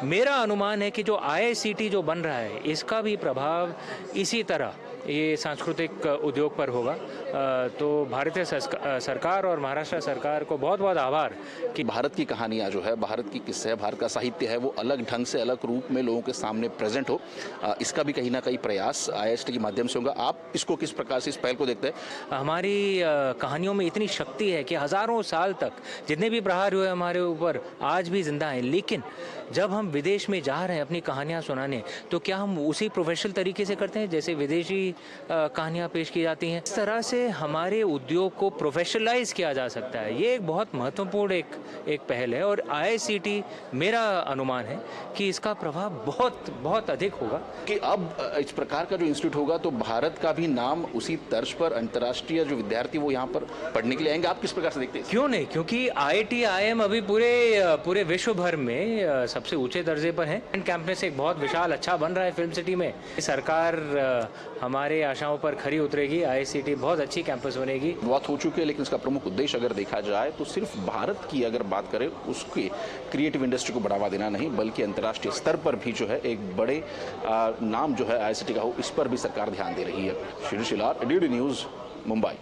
मेरा अनुमान है कि जो IICT जो बन रहा है, इसका भी प्रभाव इसी तरह ये सांस्कृतिक उद्योग पर होगा। तो भारतीय सरकार और महाराष्ट्र सरकार को बहुत बहुत आभार कि भारत की कहानियाँ जो है, भारत की किस्से है, भारत का साहित्य है, वो अलग ढंग से, अलग रूप में लोगों के सामने प्रेजेंट हो। इसका भी कहीं ना कहीं प्रयास IICT के माध्यम से होगा। आप इसको किस प्रकार से, इस पहल को देखते हैं? हमारी कहानियों में इतनी शक्ति है कि हज़ारों साल तक जितने भी प्रहार हुए हमारे ऊपर आज भी जिंदा हैं, लेकिन जब हम विदेश में जा रहे हैं अपनी कहानियाँ सुनाने, तो क्या हम उसी प्रोफेशनल तरीके से करते हैं जैसे विदेशी कहानियाँ पेश की जाती हैं? इस तरह से हमारे उद्योग को प्रोफेशनलाइज किया जा सकता है। ये एक बहुत महत्वपूर्ण एक पहल है और IICT, मेरा अनुमान है कि इसका प्रभाव बहुत बहुत अधिक होगा। कि अब इस प्रकार का जो इंस्टीट्यूट होगा तो भारत का भी नाम उसी तर्ज पर अंतर्राष्ट्रीय जो विद्यार्थी वो यहाँ पर पढ़ने के लिए आएंगे। आप किस प्रकार से देखते हैं? क्यों नहीं, क्योंकि IIT-IIM अभी पूरे विश्व भर में सबसे ऊंचे दर्जे पर है। कैंपस एक बहुत विशाल अच्छा बन रहा है फिल्म सिटी में। सरकार हमारे आशाओं पर खरी उतरेगी, IICT बहुत अच्छी कैंपस बनेगी। बात हो चुकी है, लेकिन इसका प्रमुख उद्देश्य अगर देखा जाए तो सिर्फ भारत की अगर बात करें, उसके क्रिएटिव इंडस्ट्री को बढ़ावा देना नहीं, बल्कि अंतर्राष्ट्रीय स्तर पर भी जो है एक बड़े नाम जो है IICT का हो, इस पर भी सरकार ध्यान दे रही है। शिशिर शेलार, DD न्यूज़, मुंबई।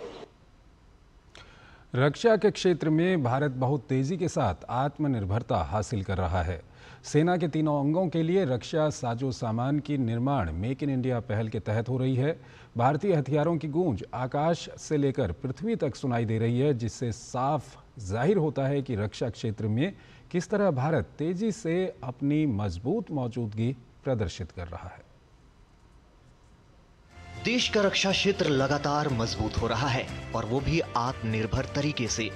रक्षा के क्षेत्र में भारत बहुत तेजी के साथ आत्मनिर्भरता हासिल कर रहा है। सेना के तीनों अंगों के लिए रक्षा साजो सामान की निर्माण मेक इन इंडिया पहल के तहत हो रही है। भारतीय हथियारों की गूंज आकाश से लेकर पृथ्वी तक सुनाई दे रही है, जिससे साफ जाहिर होता है कि रक्षा क्षेत्र में किस तरह भारत तेजी से अपनी मजबूत मौजूदगी प्रदर्शित कर रहा है। देश का रक्षा क्षेत्र लगातार मजबूत हो रहा है और वो भी आत्मनिर्भर तरीके से।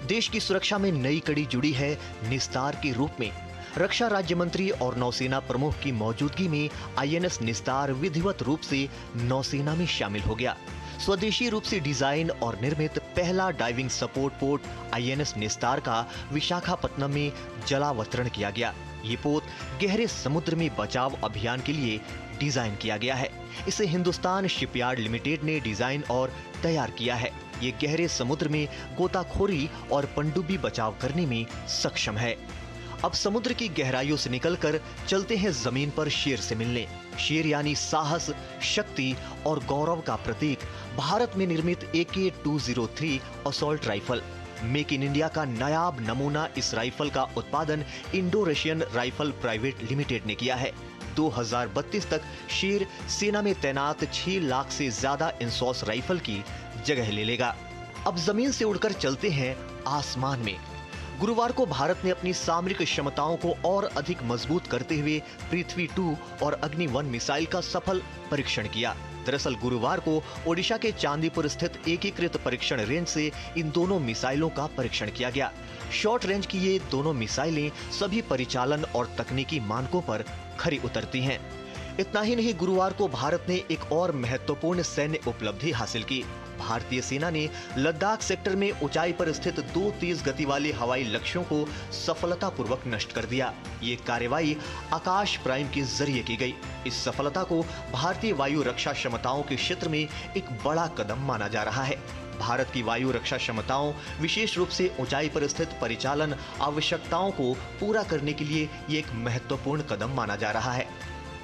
देश की सुरक्षा में नई कड़ी जुड़ी है निस्तार के रूप में। रक्षा राज्य मंत्री और नौसेना प्रमुख की मौजूदगी में आईएनएस निस्तार विधिवत रूप से नौसेना में शामिल हो गया। स्वदेशी रूप से डिजाइन और निर्मित पहला डाइविंग सपोर्ट पोत आईएनएस निस्तार का विशाखापत्तनम में जलावतरण किया गया। ये पोत गहरे समुद्र में बचाव अभियान के लिए डिजाइन किया गया है। इसे हिंदुस्तान शिपयार्ड लिमिटेड ने डिजाइन और तैयार किया है। ये गहरे समुद्र में गोताखोरी और पनडुब्बी बचाव करने में सक्षम है। अब समुद्र की गहराइयों से निकलकर चलते हैं जमीन पर शेर से मिलने। शेर यानी साहस, शक्ति और गौरव का प्रतीक भारत में निर्मित AK-203 assault rifle. Make in India का नायाब नमूना इस राइफल का उत्पादन Indo Russian rifle private limited ने किया है। 2032 तक शेर सेना में तैनात 6 लाख से ज्यादा इंसॉस राइफल की जगह ले लेगा। अब जमीन से उड़कर चलते हैं आसमान में। गुरुवार को भारत ने अपनी सामरिक क्षमताओं को और अधिक मजबूत करते हुए पृथ्वी 2 और अग्नि 1 मिसाइल का सफल परीक्षण किया। दरअसल गुरुवार को ओडिशा के चांदीपुर स्थित एकीकृत परीक्षण रेंज से इन दोनों मिसाइलों का परीक्षण किया गया। शॉर्ट रेंज की ये दोनों मिसाइलें सभी परिचालन और तकनीकी मानकों पर खरी उतरती हैं। इतना ही नहीं, गुरुवार को भारत ने एक और महत्वपूर्ण सैन्य उपलब्धि हासिल की। भारतीय सेना ने लद्दाख सेक्टर में ऊंचाई पर स्थित 2 तेज गति वाले हवाई लक्ष्यों को सफलतापूर्वक नष्ट कर दिया। ये कार्रवाई आकाश प्राइम के जरिए की गई। इस सफलता को भारतीय वायु रक्षा क्षमताओं के क्षेत्र में एक बड़ा कदम माना जा रहा है। भारत की वायु रक्षा क्षमताओं, विशेष रूप से ऊंचाई पर स्थित परिचालन आवश्यकताओं को पूरा करने के लिए ये एक महत्वपूर्ण कदम माना जा रहा है।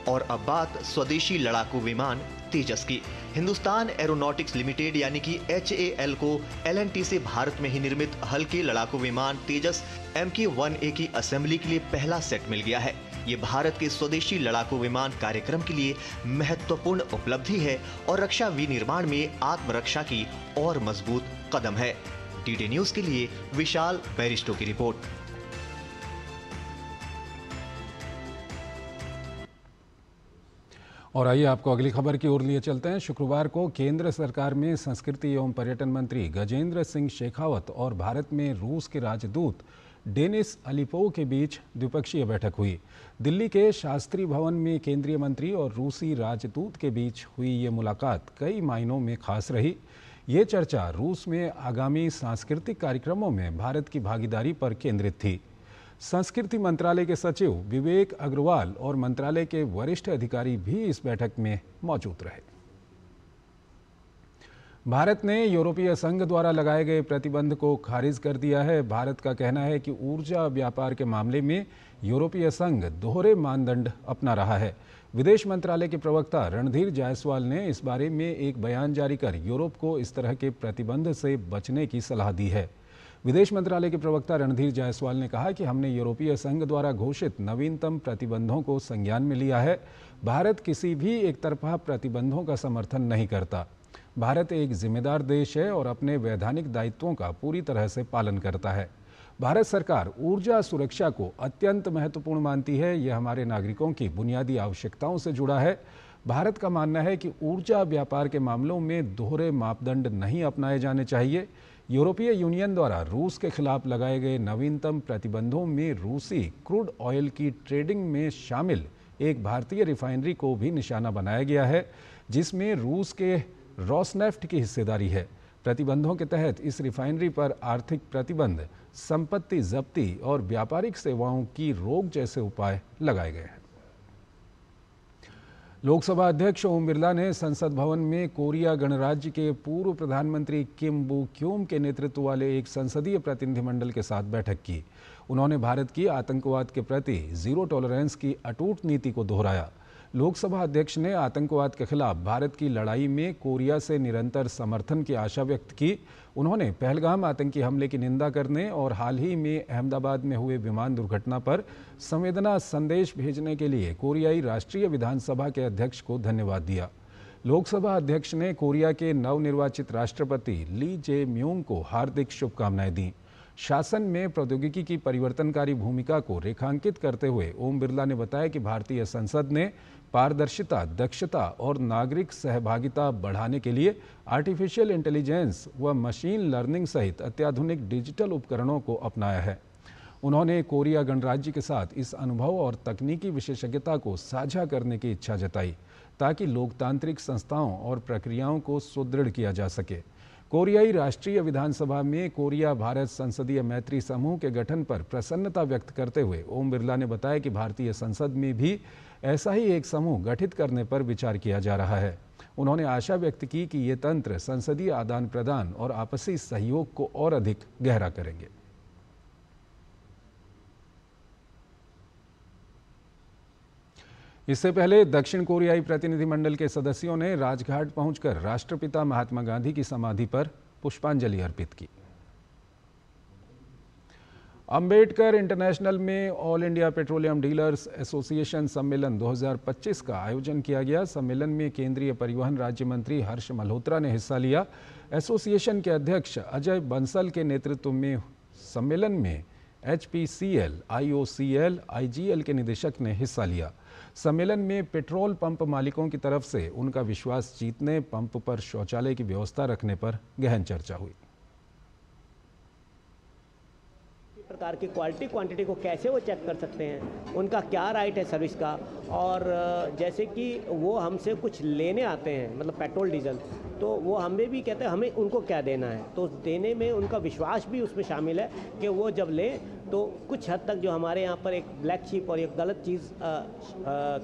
और अब बात स्वदेशी लड़ाकू विमान तेजस की। हिंदुस्तान एरोनॉटिक्स लिमिटेड यानी कि HAL को L&T से भारत में ही निर्मित हल्के लड़ाकू विमान तेजस MK-1A की असेंबली के लिए पहला सेट मिल गया है। ये भारत के स्वदेशी लड़ाकू विमान कार्यक्रम के लिए महत्वपूर्ण उपलब्धि है और रक्षा विनिर्माण में आत्मरक्षा की और मजबूत कदम है। DD न्यूज के लिए विशाल बैरिस्टो की रिपोर्ट। और आइए आपको अगली खबर की ओर लिए चलते हैं। शुक्रवार को केंद्र सरकार में संस्कृति एवं पर्यटन मंत्री गजेंद्र सिंह शेखावत और भारत में रूस के राजदूत डेनिस अलीपोव के बीच द्विपक्षीय बैठक हुई। दिल्ली के शास्त्री भवन में केंद्रीय मंत्री और रूसी राजदूत के बीच हुई ये मुलाकात कई मायनों में खास रही। ये चर्चा रूस में आगामी सांस्कृतिक कार्यक्रमों में भारत की भागीदारी पर केंद्रित थी। संस्कृति मंत्रालय के सचिव विवेक अग्रवाल और मंत्रालय के वरिष्ठ अधिकारी भी इस बैठक में मौजूद रहे। भारत ने यूरोपीय संघ द्वारा लगाए गए प्रतिबंध को खारिज कर दिया है। भारत का कहना है कि ऊर्जा व्यापार के मामले में यूरोपीय संघ दोहरे मानदंड अपना रहा है। विदेश मंत्रालय के प्रवक्ता रणधीर जायसवाल ने इस बारे में एक बयान जारी कर यूरोप को इस तरह के प्रतिबंध से बचने की सलाह दी है। विदेश मंत्रालय के प्रवक्ता रणधीर जायसवाल ने कहा कि हमने यूरोपीय संघ द्वारा घोषित नवीनतम प्रतिबंधों को संज्ञान में लिया है। भारत किसी भी एक तरफा प्रतिबंधों का समर्थन नहीं करता। भारत एक जिम्मेदार देश है और अपने वैधानिक दायित्वों का पूरी तरह से पालन करता है। भारत सरकार ऊर्जा सुरक्षा को अत्यंत महत्वपूर्ण मानती है। यह हमारे नागरिकों की बुनियादी आवश्यकताओं से जुड़ा है। भारत का मानना है कि ऊर्जा व्यापार के मामलों में दोहरे मापदंड नहीं अपनाए जाने चाहिए। यूरोपीय यूनियन द्वारा रूस के खिलाफ लगाए गए नवीनतम प्रतिबंधों में रूसी क्रूड ऑयल की ट्रेडिंग में शामिल एक भारतीय रिफाइनरी को भी निशाना बनाया गया है, जिसमें रूस के रोसनेफ्ट की हिस्सेदारी है। प्रतिबंधों के तहत इस रिफाइनरी पर आर्थिक प्रतिबंध, संपत्ति जब्ती और व्यापारिक सेवाओं की रोक जैसे उपाय लगाए गए हैं। लोकसभा अध्यक्ष ओम बिरला ने संसद भवन में कोरिया गणराज्य के पूर्व प्रधानमंत्री किम बू क्यूम के नेतृत्व वाले एक संसदीय प्रतिनिधिमंडल के साथ बैठक की। उन्होंने भारत की आतंकवाद के प्रति जीरो टॉलरेंस की अटूट नीति को दोहराया। लोकसभा अध्यक्ष ने आतंकवाद के खिलाफ भारत की लड़ाई में कोरिया से निरंतर समर्थन की आशा व्यक्त की। उन्होंने पहलगाम आतंकी हमले की निंदा करने और हाल ही में अहमदाबाद में हुए विमान दुर्घटना पर संवेदना संदेश भेजने के लिए कोरियाई राष्ट्रीय विधानसभा के अध्यक्ष को धन्यवाद दिया। लोकसभा अध्यक्ष ने कोरिया के नवनिर्वाचित राष्ट्रपति ली जे म्यूंग को हार्दिक शुभकामनाएं दी। शासन में प्रौद्योगिकी की परिवर्तनकारी भूमिका को रेखांकित करते हुए ओम बिरला ने बताया कि भारतीय संसद ने पारदर्शिता, दक्षता और नागरिक सहभागिता बढ़ाने के लिए आर्टिफिशियल इंटेलिजेंस व मशीन लर्निंग सहित अत्याधुनिक डिजिटल उपकरणों को अपनाया है। उन्होंने कोरिया गणराज्य के साथ इस अनुभव और तकनीकी विशेषज्ञता को साझा करने की इच्छा जताई ताकि लोकतांत्रिक संस्थाओं और प्रक्रियाओं को सुदृढ़ किया जा सके। कोरियाई राष्ट्रीय विधानसभा में कोरिया भारत संसदीय मैत्री समूह के गठन पर प्रसन्नता व्यक्त करते हुए ओम बिरला ने बताया कि भारतीय संसद में भी ऐसा ही एक समूह गठित करने पर विचार किया जा रहा है। उन्होंने आशा व्यक्त की कि ये तंत्र संसदीय आदान प्रदान और आपसी सहयोग को और अधिक गहरा करेंगे। इससे पहले दक्षिण कोरियाई प्रतिनिधिमंडल के सदस्यों ने राजघाट पहुंचकर राष्ट्रपिता महात्मा गांधी की समाधि पर पुष्पांजलि अर्पित की। अंबेडकर इंटरनेशनल में all India petroleum dealers association सम्मेलन 2025 का आयोजन किया गया। सम्मेलन में केंद्रीय परिवहन राज्य मंत्री हर्ष मल्होत्रा ने हिस्सा लिया। एसोसिएशन के अध्यक्ष अजय बंसल के नेतृत्व में सम्मेलन में HPCL, IOCL, IGL के निदेशक ने हिस्सा लिया। सम्मेलन में पेट्रोल पंप मालिकों की तरफ से उनका विश्वास जीतने, पंप पर शौचालय की व्यवस्था रखने पर गहन चर्चा हुई। प्रकार की क्वालिटी क्वांटिटी को कैसे वो चेक कर सकते हैं, उनका क्या राइट है सर्विस का, और जैसे कि वो हमसे कुछ लेने आते हैं मतलब पेट्रोल डीजल, तो वो हमें भी कहते हैं हमें उनको क्या देना है, तो देने में उनका विश्वास भी उसमें शामिल है कि वो जब लें तो कुछ हद तक जो हमारे यहाँ पर एक ब्लैक शीप और एक गलत चीज़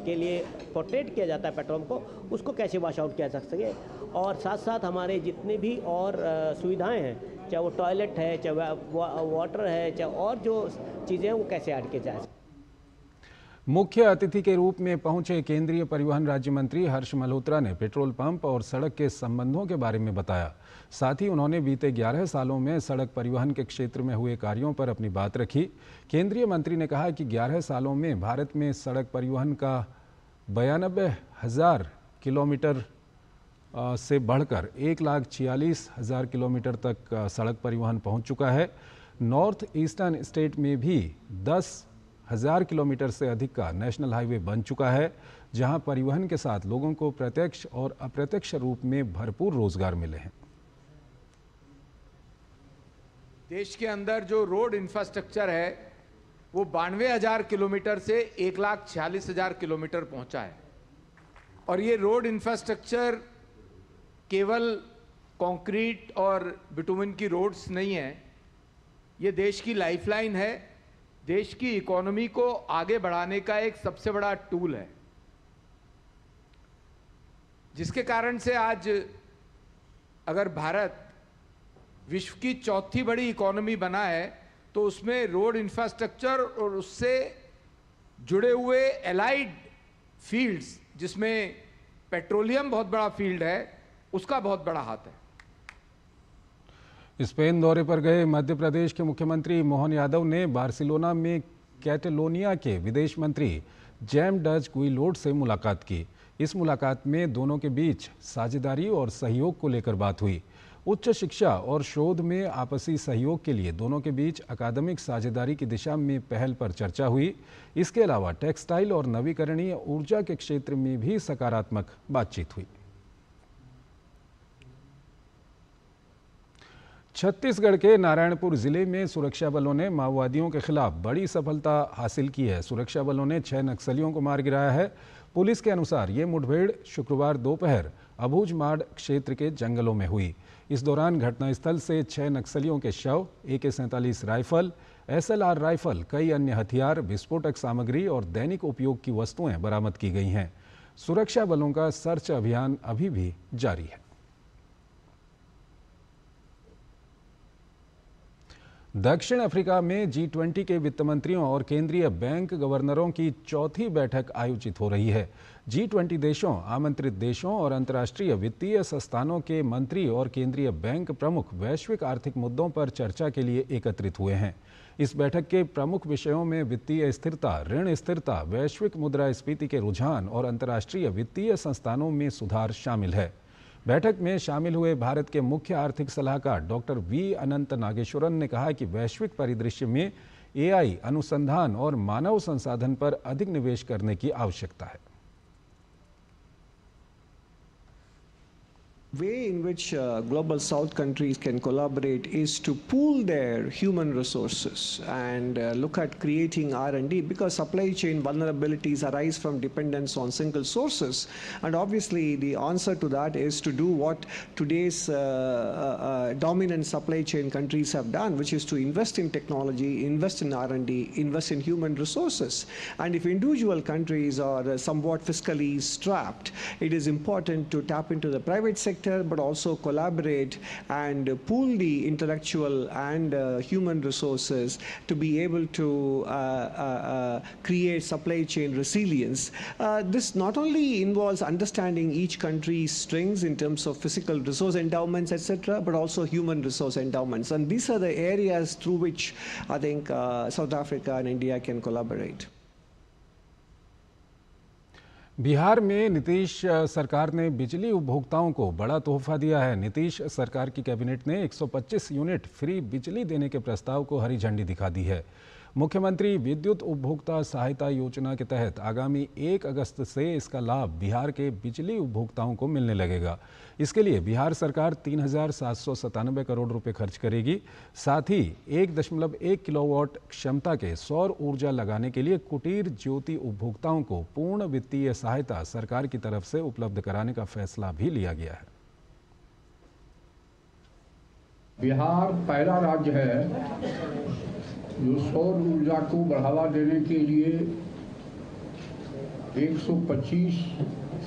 के लिए पोर्ट्रेट किया जाता है पेट्रोल को, उसको कैसे वॉश आउट किया जा सके, और साथ साथ हमारे जितने भी और सुविधाएं हैं, चाहे वो टॉयलेट है, चाहे वाटर है, चाहे और जो चीज़ें हैं वो कैसे ऐड किया जाए। मुख्य अतिथि के रूप में पहुंचे केंद्रीय परिवहन राज्य मंत्री हर्ष मल्होत्रा ने पेट्रोल पंप और सड़क के संबंधों के बारे में बताया। साथ ही उन्होंने बीते 11 सालों में सड़क परिवहन के क्षेत्र में हुए कार्यों पर अपनी बात रखी। केंद्रीय मंत्री ने कहा कि 11 सालों में भारत में सड़क परिवहन का 92,000 किलोमीटर से बढ़कर 1,46,000 किलोमीटर तक सड़क परिवहन पहुंच चुका है। नॉर्थ ईस्टर्न स्टेट में भी 10,000 किलोमीटर से अधिक का नेशनल हाईवे बन चुका है, जहां परिवहन के साथ लोगों को प्रत्यक्ष और अप्रत्यक्ष रूप में भरपूर रोजगार मिले हैं। देश के अंदर जो रोड इंफ्रास्ट्रक्चर है वो 92,000 किलोमीटर से 1,46,000 किलोमीटर पहुंचा है, और ये रोड इंफ्रास्ट्रक्चर केवल कंक्रीट और बिटुमिन की रोड्स नहीं है, ये देश की लाइफलाइन है, देश की इकोनॉमी को आगे बढ़ाने का एक सबसे बड़ा टूल है, जिसके कारण से आज अगर भारत विश्व की चौथी बड़ी इकोनॉमी बना है तो उसमें रोड इंफ्रास्ट्रक्चर और उससे जुड़े हुए एलाइड फील्ड्स, जिसमें पेट्रोलियम बहुत बड़ा फील्ड है, उसका बहुत बड़ा हाथ है। स्पेन दौरे पर गए मध्य प्रदेश के मुख्यमंत्री मोहन यादव ने बार्सिलोना में कैटेलोनिया के विदेश मंत्री जैम डच गुइलोट से मुलाकात की। इस मुलाकात में दोनों के बीच साझेदारी और सहयोग को लेकर बात हुई। उच्च शिक्षा और शोध में आपसी सहयोग के लिए दोनों के बीच अकादमिक साझेदारी की दिशा में पहल पर चर्चा हुई। इसके अलावा टेक्सटाइल और नवीकरणीय ऊर्जा के क्षेत्र में भी सकारात्मक बातचीत हुई। छत्तीसगढ़ के नारायणपुर जिले में सुरक्षा बलों ने माओवादियों के खिलाफ बड़ी सफलता हासिल की है। सुरक्षा बलों ने 6 नक्सलियों को मार गिराया है। पुलिस के अनुसार ये मुठभेड़ शुक्रवार दोपहर अबूझमाड़ क्षेत्र के जंगलों में हुई। इस दौरान घटनास्थल से 6 नक्सलियों के शव, AK-47 राइफल, SLR राइफल, कई अन्य हथियार, विस्फोटक सामग्री और दैनिक उपयोग की वस्तुएं बरामद की गई हैं। सुरक्षा बलों का सर्च अभियान अभी भी जारी है। दक्षिण अफ्रीका में G20 के वित्त मंत्रियों और केंद्रीय बैंक गवर्नरों की चौथी बैठक आयोजित हो रही है। G20 देशों, आमंत्रित देशों और अंतर्राष्ट्रीय वित्तीय संस्थानों के मंत्री और केंद्रीय बैंक प्रमुख वैश्विक आर्थिक मुद्दों पर चर्चा के लिए एकत्रित हुए हैं। इस बैठक के प्रमुख विषयों में वित्तीय स्थिरता, ऋण स्थिरता, वैश्विक मुद्रास्फीति के रुझान और अंतर्राष्ट्रीय वित्तीय संस्थानों में सुधार शामिल है। बैठक में शामिल हुए भारत के मुख्य आर्थिक सलाहकार डॉक्टर वी अनंत नागेश्वरन ने कहा कि वैश्विक परिदृश्य में AI, अनुसंधान और मानव संसाधन पर अधिक निवेश करने की आवश्यकता है। Way in which global south countries can collaborate is to pool their human resources and look at creating R&D, because supply chain vulnerabilities arise from dependence on single sources, and obviously the answer to that is to do what today's dominant supply chain countries have done, which is to invest in technology, invest in R&D, invest in human resources. And if individual countries are somewhat fiscally strapped, it is important to tap into the private sector, but also collaborate and pool the intellectual and human resources to be able to create supply chain resilience. This not only involves understanding each country's strengths in terms of physical resource endowments, etc., but also human resource endowments. And these are the areas through which I think South Africa and India can collaborate. Bihar में नीतीश सरकार ने बिजली उपभोक्ताओं को बड़ा तोहफा दिया है। नीतीश सरकार की कैबिनेट ने 125 यूनिट फ्री बिजली देने के प्रस्ताव को हरी झंडी दिखा दी है। मुख्यमंत्री विद्युत उपभोक्ता सहायता योजना के तहत आगामी 1 अगस्त से इसका लाभ बिहार के बिजली उपभोक्ताओं को मिलने लगेगा। इसके लिए बिहार सरकार 3,797 करोड़ रुपए खर्च करेगी। साथ ही 1.1 किलोवाट क्षमता के सौर ऊर्जा लगाने के लिए कुटीर ज्योति उपभोक्ताओं को पूर्ण वित्तीय सहायता सरकार की तरफ से उपलब्ध कराने का फैसला भी लिया गया है। बिहार पहला राज्य है जो सौर ऊर्जा को बढ़ावा देने के लिए 125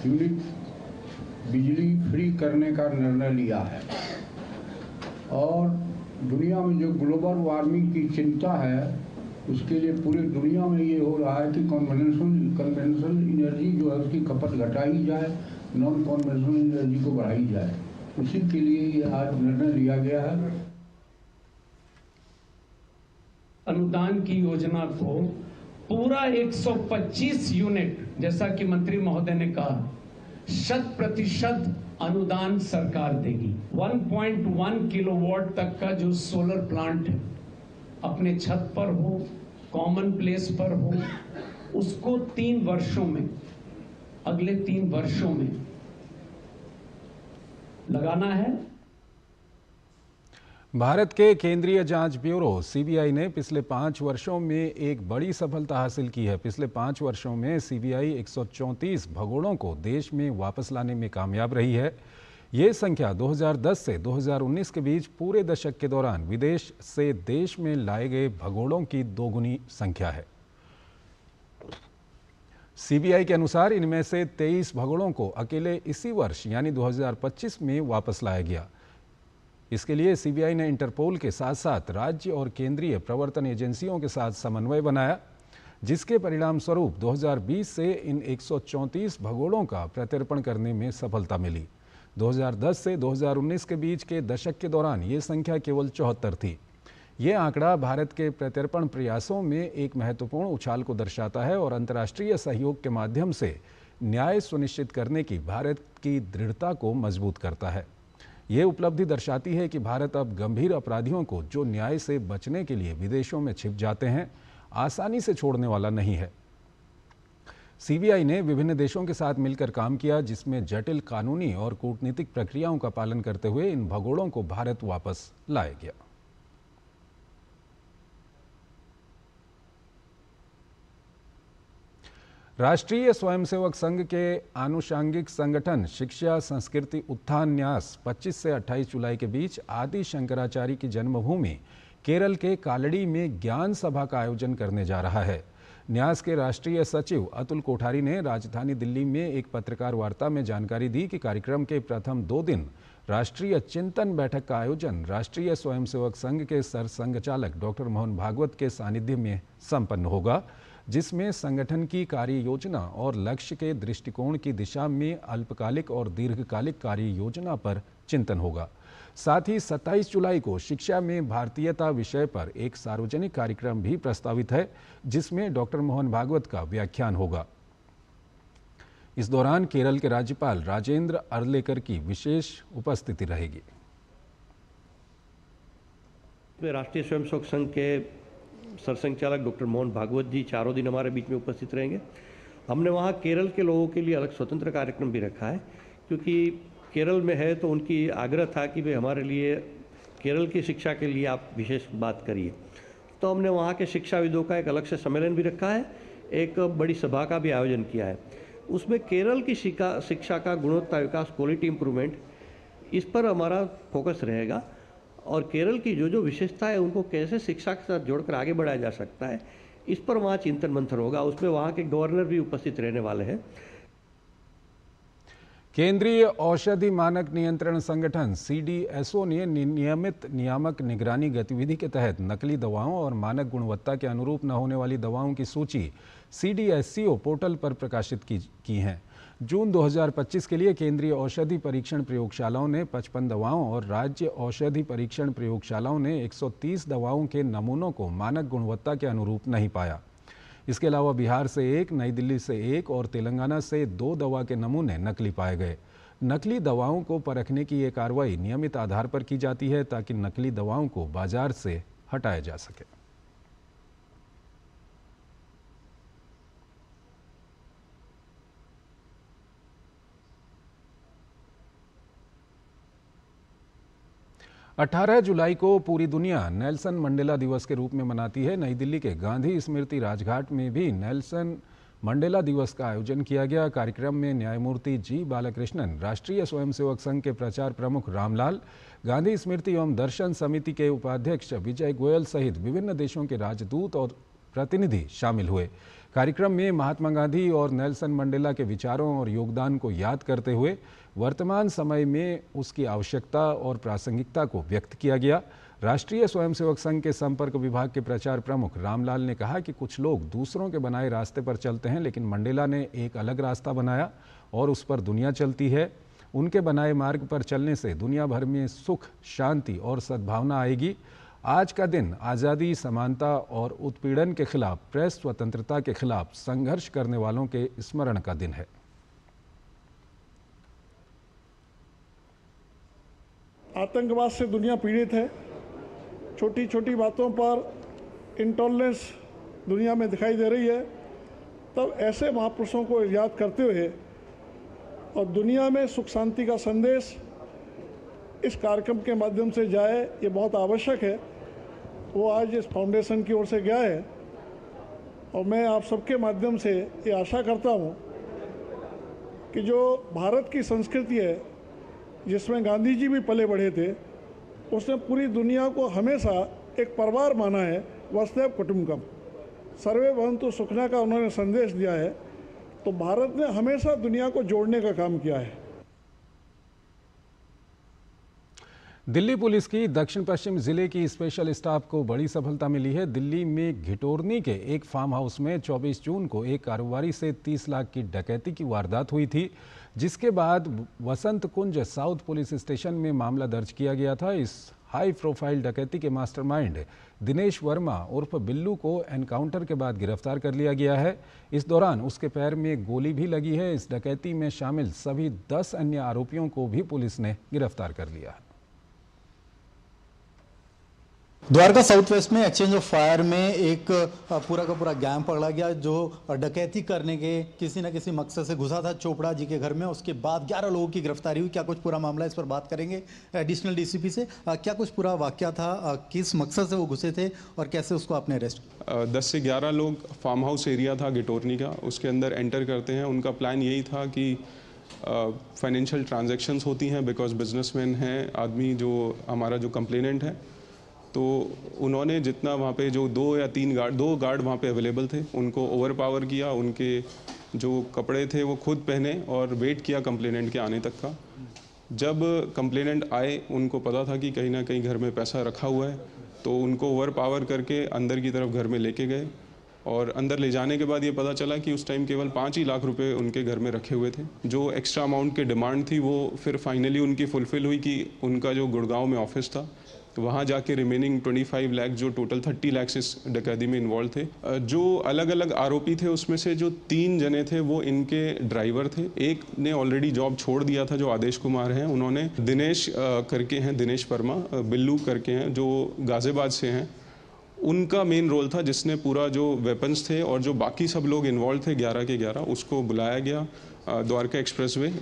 यूनिट बिजली फ्री करने का निर्णय लिया है। और दुनिया में जो ग्लोबल वार्मिंग की चिंता है, उसके लिए पूरी दुनिया में ये हो रहा है कि कन्वेंशनल एनर्जी जो है उसकी खपत घटाई जाए, नॉन कन्वेंशनल एनर्जी को बढ़ाई जाए। उसी के लिए ये आज निर्णय लिया गया है। अनुदान की योजना को पूरा 125 यूनिट, जैसा कि मंत्री महोदय ने कहा, 100% अनुदान सरकार देगी। 1.1 किलोवाट तक का जो सोलर प्लांट है, अपने छत पर हो, कॉमन प्लेस पर हो, उसको 3 वर्षों में, अगले 3 वर्षों में लगाना है। भारत के केंद्रीय जांच ब्यूरो CBI ने पिछले 5 वर्षों में एक बड़ी सफलता हासिल की है। पिछले 5 वर्षों में CBI 134 भगोड़ों को देश में वापस लाने में कामयाब रही है। ये संख्या 2010 से 2019 के बीच पूरे दशक के दौरान विदेश से देश में लाए गए भगोड़ों की 2 गुनी संख्या है। CBI के अनुसार इनमें से 23 भगोड़ों को अकेले इसी वर्ष यानी 2025 में वापस लाया गया। इसके लिए CBI ने इंटरपोल के साथ साथ राज्य और केंद्रीय प्रवर्तन एजेंसियों के साथ समन्वय बनाया, जिसके परिणाम स्वरूप 2020 से इन 134 भगोड़ों का प्रत्यर्पण करने में सफलता मिली। 2010 से 2019 के बीच के दशक के दौरान ये संख्या केवल 74 थी। ये आंकड़ा भारत के प्रत्यर्पण प्रयासों में एक महत्वपूर्ण उछाल को दर्शाता है और अंतर्राष्ट्रीय सहयोग के माध्यम से न्याय सुनिश्चित करने की भारत की दृढ़ता को मजबूत करता है। ये उपलब्धि दर्शाती है कि भारत अब गंभीर अपराधियों को जो न्याय से बचने के लिए विदेशों में छिप जाते हैं, आसानी से छोड़ने वाला नहीं है। CBI ने विभिन्न देशों के साथ मिलकर काम किया, जिसमें जटिल कानूनी और कूटनीतिक प्रक्रियाओं का पालन करते हुए इन भगोड़ों को भारत वापस लाया गया। राष्ट्रीय स्वयंसेवक संघ के आनुषंगिक संगठन शिक्षा संस्कृति उत्थान न्यास 25 से 28 जुलाई के बीच आदि शंकराचार्य की जन्मभूमि केरल के कालड़ी में ज्ञान सभा का आयोजन करने जा रहा है। न्यास के राष्ट्रीय सचिव अतुल कोठारी ने राजधानी दिल्ली में एक पत्रकार वार्ता में जानकारी दी कि कार्यक्रम के प्रथम 2 दिन राष्ट्रीय चिंतन बैठक का आयोजन राष्ट्रीय स्वयंसेवक संघ के सरसंघचालक डॉक्टर मोहन भागवत के सानिध्य में संपन्न होगा, जिसमें संगठन की कार्य योजना और लक्ष्य के दृष्टिकोण की दिशा में अल्पकालिक और दीर्घकालिक कार्य योजना पर चिंतन होगा। साथ ही 27 जुलाई को शिक्षा में भारतीयता विषय पर एक सार्वजनिक कार्यक्रम भी प्रस्तावित है, जिसमें डॉक्टर मोहन भागवत का व्याख्यान होगा। इस दौरान केरल के राज्यपाल राजेंद्र अर्लेकर की विशेष उपस्थिति रहेगी। राष्ट्रीय स्वयंसेवक संघ के सरसंघचालक डॉक्टर मोहन भागवत जी 4 दिन हमारे बीच में उपस्थित रहेंगे। हमने वहाँ केरल के लोगों के लिए अलग स्वतंत्र कार्यक्रम भी रखा है, क्योंकि केरल में है तो उनकी आग्रह था कि भाई हमारे लिए केरल की शिक्षा के लिए आप विशेष बात करिए। तो हमने वहाँ के शिक्षाविदों का एक अलग से सम्मेलन भी रखा है, एक बड़ी सभा का भी आयोजन किया है। उसमें केरल की शिक्षा का गुणवत्ता विकास, क्वालिटी इम्प्रूवमेंट, इस पर हमारा फोकस रहेगा और केरल की जो विशेषता है उनको कैसे शिक्षा के साथ जोड़कर आगे बढ़ाया जा सकता है, इस पर वहाँ चिंतन मंथन होगा। उसमें वहाँ के गवर्नर भी उपस्थित रहने वाले हैं। केंद्रीय औषधि मानक नियंत्रण संगठन CDSO ने नियमित नियामक निगरानी गतिविधि के तहत नकली दवाओं और मानक गुणवत्ता के अनुरूप न होने वाली दवाओं की सूची CDSCO पोर्टल पर प्रकाशित की हैं। जून 2025 के लिए केंद्रीय औषधि परीक्षण प्रयोगशालाओं ने 55 दवाओं और राज्य औषधि परीक्षण प्रयोगशालाओं ने 130 दवाओं के नमूनों को मानक गुणवत्ता के अनुरूप नहीं पाया। इसके अलावा बिहार से 1, नई दिल्ली से 1 और तेलंगाना से 2 दवा के नमूने नकली पाए गए। नकली दवाओं को परखने की ये कार्रवाई नियमित आधार पर की जाती है ताकि नकली दवाओं को बाजार से हटाया जा सके। अठारह जुलाई को पूरी दुनिया नेल्सन मंडेला दिवस के रूप में मनाती है। नई दिल्ली के गांधी स्मृति राजघाट में भी नेल्सन मंडेला दिवस का आयोजन किया गया। कार्यक्रम में न्यायमूर्ति जी बालकृष्णन, राष्ट्रीय स्वयंसेवक संघ के प्रचार प्रमुख रामलाल, गांधी स्मृति एवं दर्शन समिति के उपाध्यक्ष विजय गोयल सहित विभिन्न देशों के राजदूत और प्रतिनिधि शामिल हुए। कार्यक्रम में महात्मा गांधी और नेल्सन मंडेला के विचारों और योगदान को याद करते हुए वर्तमान समय में उसकी आवश्यकता और प्रासंगिकता को व्यक्त किया गया। राष्ट्रीय स्वयंसेवक संघ के संपर्क विभाग के प्रचार प्रमुख रामलाल ने कहा कि कुछ लोग दूसरों के बनाए रास्ते पर चलते हैं, लेकिन मंडेला ने एक अलग रास्ता बनाया और उस पर दुनिया चलती है। उनके बनाए मार्ग पर चलने से दुनिया भर में सुख, शांति और सद्भावना आएगी। आज का दिन आज़ादी, समानता और उत्पीड़न के खिलाफ, प्रेस स्वतंत्रता के खिलाफ संघर्ष करने वालों के स्मरण का दिन है। आतंकवाद से दुनिया पीड़ित है। छोटी छोटी बातों पर इंटॉलरेंस दुनिया में दिखाई दे रही है। तब ऐसे महापुरुषों को याद करते हुए और दुनिया में सुख शांति का संदेश इस कार्यक्रम के माध्यम से जाए, ये बहुत आवश्यक है। वो आज इस फाउंडेशन की ओर से गया है और मैं आप सबके माध्यम से ये आशा करता हूँ कि जो भारत की संस्कृति है, जिसमें गांधी जी भी पले बढ़े थे, उसने पूरी दुनिया को हमेशा एक परिवार माना है। वसुधैव कुटुंबकम, सर्वे भवन्तु सुखिनः का उन्होंने संदेश दिया है। तो भारत ने हमेशा दुनिया को जोड़ने का काम किया है। दिल्ली पुलिस की दक्षिण पश्चिम जिले की स्पेशल स्टाफ को बड़ी सफलता मिली है। दिल्ली में घिटोरनी के एक फार्म हाउस में 24 जून को एक कारोबारी से 30 लाख की डकैती की वारदात हुई थी, जिसके बाद वसंत कुंज साउथ पुलिस स्टेशन में मामला दर्ज किया गया था। इस हाई प्रोफाइल डकैती के मास्टरमाइंड दिनेश वर्मा उर्फ बिल्लू को एनकाउंटर के बाद गिरफ्तार कर लिया गया है। इस दौरान उसके पैर में गोली भी लगी है। इस डकैती में शामिल सभी 10 अन्य आरोपियों को भी पुलिस ने गिरफ्तार कर लिया है। द्वारका साउथ वेस्ट में एक्सचेंज ऑफ फायर में एक पूरा का पूरा गैंग पकड़ा गया जो डकैती करने के किसी न किसी मकसद से घुसा था चोपड़ा जी के घर में। उसके बाद 11 लोगों की गिरफ्तारी हुई। क्या कुछ पूरा मामला, इस पर बात करेंगे एडिशनल डीसीपी से। क्या कुछ पूरा वाकया था, किस मकसद से वो घुसे थे और कैसे उसको आपने अरेस्ट? 10 से 11 लोग फार्म हाउस एरिया था घिटोरनी का, उसके अंदर एंटर करते हैं। उनका प्लान यही था कि फाइनेंशियल ट्रांजेक्शंस होती हैं, बिकॉज बिजनेसमैन हैं आदमी जो हमारा जो कंप्लेनेंट है। तो उन्होंने जितना वहाँ पे जो 2 या 3 गार्ड वहाँ पे अवेलेबल थे, उनको ओवर पावर किया। उनके जो कपड़े थे वो खुद पहने और वेट किया कंप्लेनेंट के आने तक का। जब कंप्लेनेंट आए उनको पता था कि कहीं ना कहीं घर में पैसा रखा हुआ है, तो उनको ओवर पावर करके अंदर की तरफ घर में लेके गए और अंदर ले जाने के बाद ये पता चला कि उस टाइम केवल 5 ही लाख रुपए उनके घर में रखे हुए थे। जो एक्स्ट्रा अमाउंट की डिमांड थी वो फिर फाइनली उनकी फुलफिल हुई कि उनका जो गुड़गांव में ऑफिस था वहाँ जाके रिमेनिंग 25 लाख, जो टोटल 30 लाख इस डकैती में इन्वॉल्व थे। जो अलग अलग आरोपी थे उसमें से जो 3 जने थे वो इनके ड्राइवर थे। एक ने ऑलरेडी जॉब छोड़ दिया था जो आदेश कुमार हैं, उन्होंने दिनेश करके हैं, दिनेश वर्मा, बिल्लू करके हैं जो गाजियाबाद से हैं, उनका मेन रोल था जिसने पूरा जो वेपन्स थे और जो बाकी सब लोग इन्वॉल्व थे 11 के 11 उसको बुलाया गया द्वारका एक्सप्रेसवे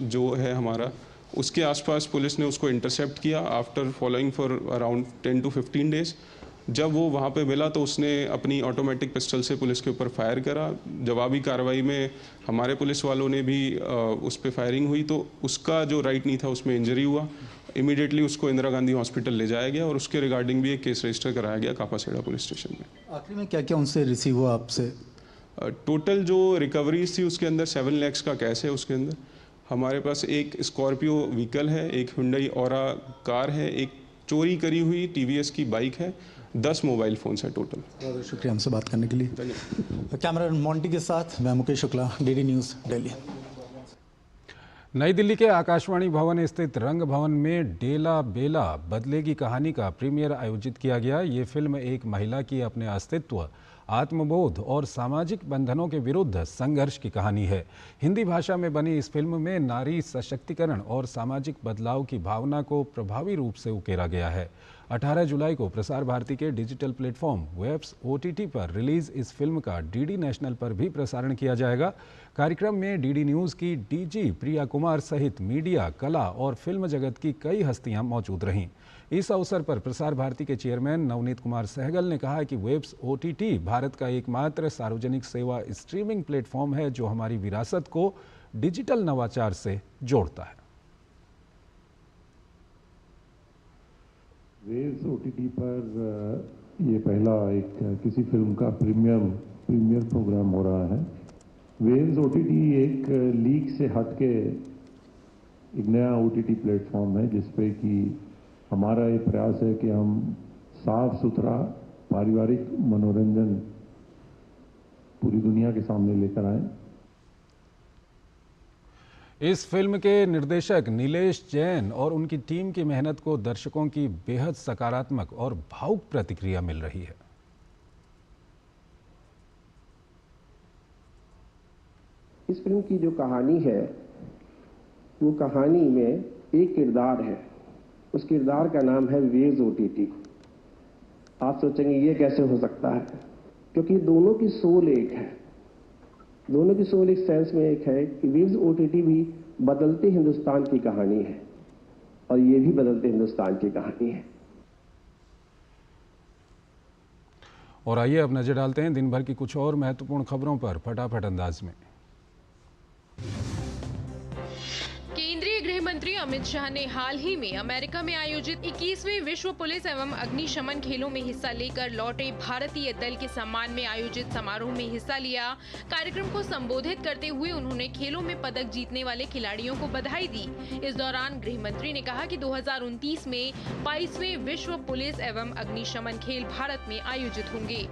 जो है हमारा, उसके आसपास पुलिस ने उसको इंटरसेप्ट किया after following for around 10 to 15 days. जब वो वहाँ पे मिला तो उसने अपनी ऑटोमेटिक पिस्टल से पुलिस के ऊपर फायर करा। जवाबी कार्रवाई में हमारे पुलिस वालों ने भी उस पर फायरिंग हुई तो उसका जो राइट नहीं था उसमें इंजरी हुआ। इमीडिएटली उसको इंदिरा गांधी हॉस्पिटल ले जाया गया और उसके रिगार्डिंग भी एक केस रजिस्टर कराया गया कापासेड़ा पुलिस स्टेशन में। आखिरी में क्या क्या उनसे रिसीव हुआ आपसे? टोटल जो रिकवरीज थी उसके अंदर 7 लाख का कैश है। उसके अंदर हमारे पास एक स्कॉर्पियो व्हीकल है, एक हुंडई ऑरा कार है, एक चोरी करी हुई टीवीएस की बाइक है, 10 मोबाइल फ़ोन्स है टोटल। बहुत शुक्रिया हमसे बात करने के लिए। कैमरामैन मोंटी के साथ मैं मुकेश शुक्ला, डीडी न्यूज़ दिल्ली। नई दिल्ली के आकाशवाणी भवन स्थित रंग भवन में डेला बेला बदलेगी कहानी का प्रीमियर आयोजित किया गया। ये फिल्म एक महिला की अपने अस्तित्व, आत्मबोध और सामाजिक बंधनों के विरुद्ध संघर्ष की कहानी है। हिंदी भाषा में बनी इस फिल्म में नारी सशक्तिकरण और सामाजिक बदलाव की भावना को प्रभावी रूप से उकेरा गया है। 18 जुलाई को प्रसार भारती के डिजिटल प्लेटफॉर्म वेब्स OTT पर रिलीज इस फिल्म का DD नेशनल पर भी प्रसारण किया जाएगा। कार्यक्रम में DD न्यूज़ की DG प्रिया कुमार सहित मीडिया, कला और फिल्म जगत की कई हस्तियां मौजूद रहीं। इस अवसर पर प्रसार भारती के चेयरमैन नवनीत कुमार सहगल ने कहा कि वेब्स OTT भारत का एकमात्र सार्वजनिक सेवा स्ट्रीमिंग प्लेटफॉर्म है जो हमारी विरासत को डिजिटल नवाचार से जोड़ता है। वेव्स OTT पर ये पहला एक किसी फिल्म का प्रीमियर प्रोग्राम हो रहा है। वेव्स OTT एक लीक से हटके एक नया OTT प्लेटफॉर्म है जिसपे कि हमारा ये प्रयास है कि हम साफ सुथरा पारिवारिक मनोरंजन पूरी दुनिया के सामने लेकर आए। इस फिल्म के निर्देशक नीलेश जैन और उनकी टीम की मेहनत को दर्शकों की बेहद सकारात्मक और भावुक प्रतिक्रिया मिल रही है। इस फिल्म की जो कहानी है वो कहानी में एक किरदार है, उस किरदार का नाम है वेव्स OTT। आप सोचेंगे ये कैसे हो सकता है, क्योंकि दोनों की सोल एक है। दोनों की सोल एक सेंस में एक है कि वेव्स OTT भी बदलते हिंदुस्तान की कहानी है और ये भी बदलते हिंदुस्तान की कहानी है। और आइए अब नजर डालते हैं दिन भर की कुछ और महत्वपूर्ण खबरों पर फटाफट अंदाज में। केंद्रीय गृह मंत्री अमित शाह ने हाल ही में अमेरिका में आयोजित 21वें विश्व पुलिस एवं अग्निशमन खेलों में हिस्सा लेकर लौटे भारतीय दल के सम्मान में आयोजित समारोह में हिस्सा लिया। कार्यक्रम को संबोधित करते हुए उन्होंने खेलों में पदक जीतने वाले खिलाड़ियों को बधाई दी। इस दौरान गृह मंत्री ने कहा कि 2029 में 22वें विश्व पुलिस एवं अग्निशमन खेल भारत में आयोजित होंगे।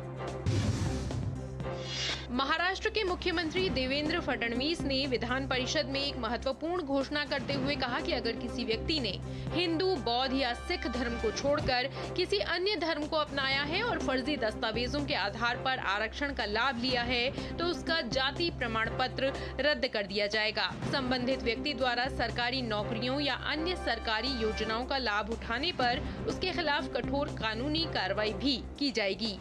महाराष्ट्र के मुख्यमंत्री देवेंद्र फडणवीस ने विधान परिषद में एक महत्वपूर्ण घोषणा करते हुए कहा कि अगर किसी व्यक्ति ने हिंदू, बौद्ध या सिख धर्म को छोड़कर किसी अन्य धर्म को अपनाया है और फर्जी दस्तावेजों के आधार पर आरक्षण का लाभ लिया है तो उसका जाति प्रमाण पत्र रद्द कर दिया जाएगा। संबंधित व्यक्ति द्वारा सरकारी नौकरियों या अन्य सरकारी योजनाओं का लाभ उठाने पर उसके खिलाफ कठोर कानूनी कार्रवाई भी की जाएगी।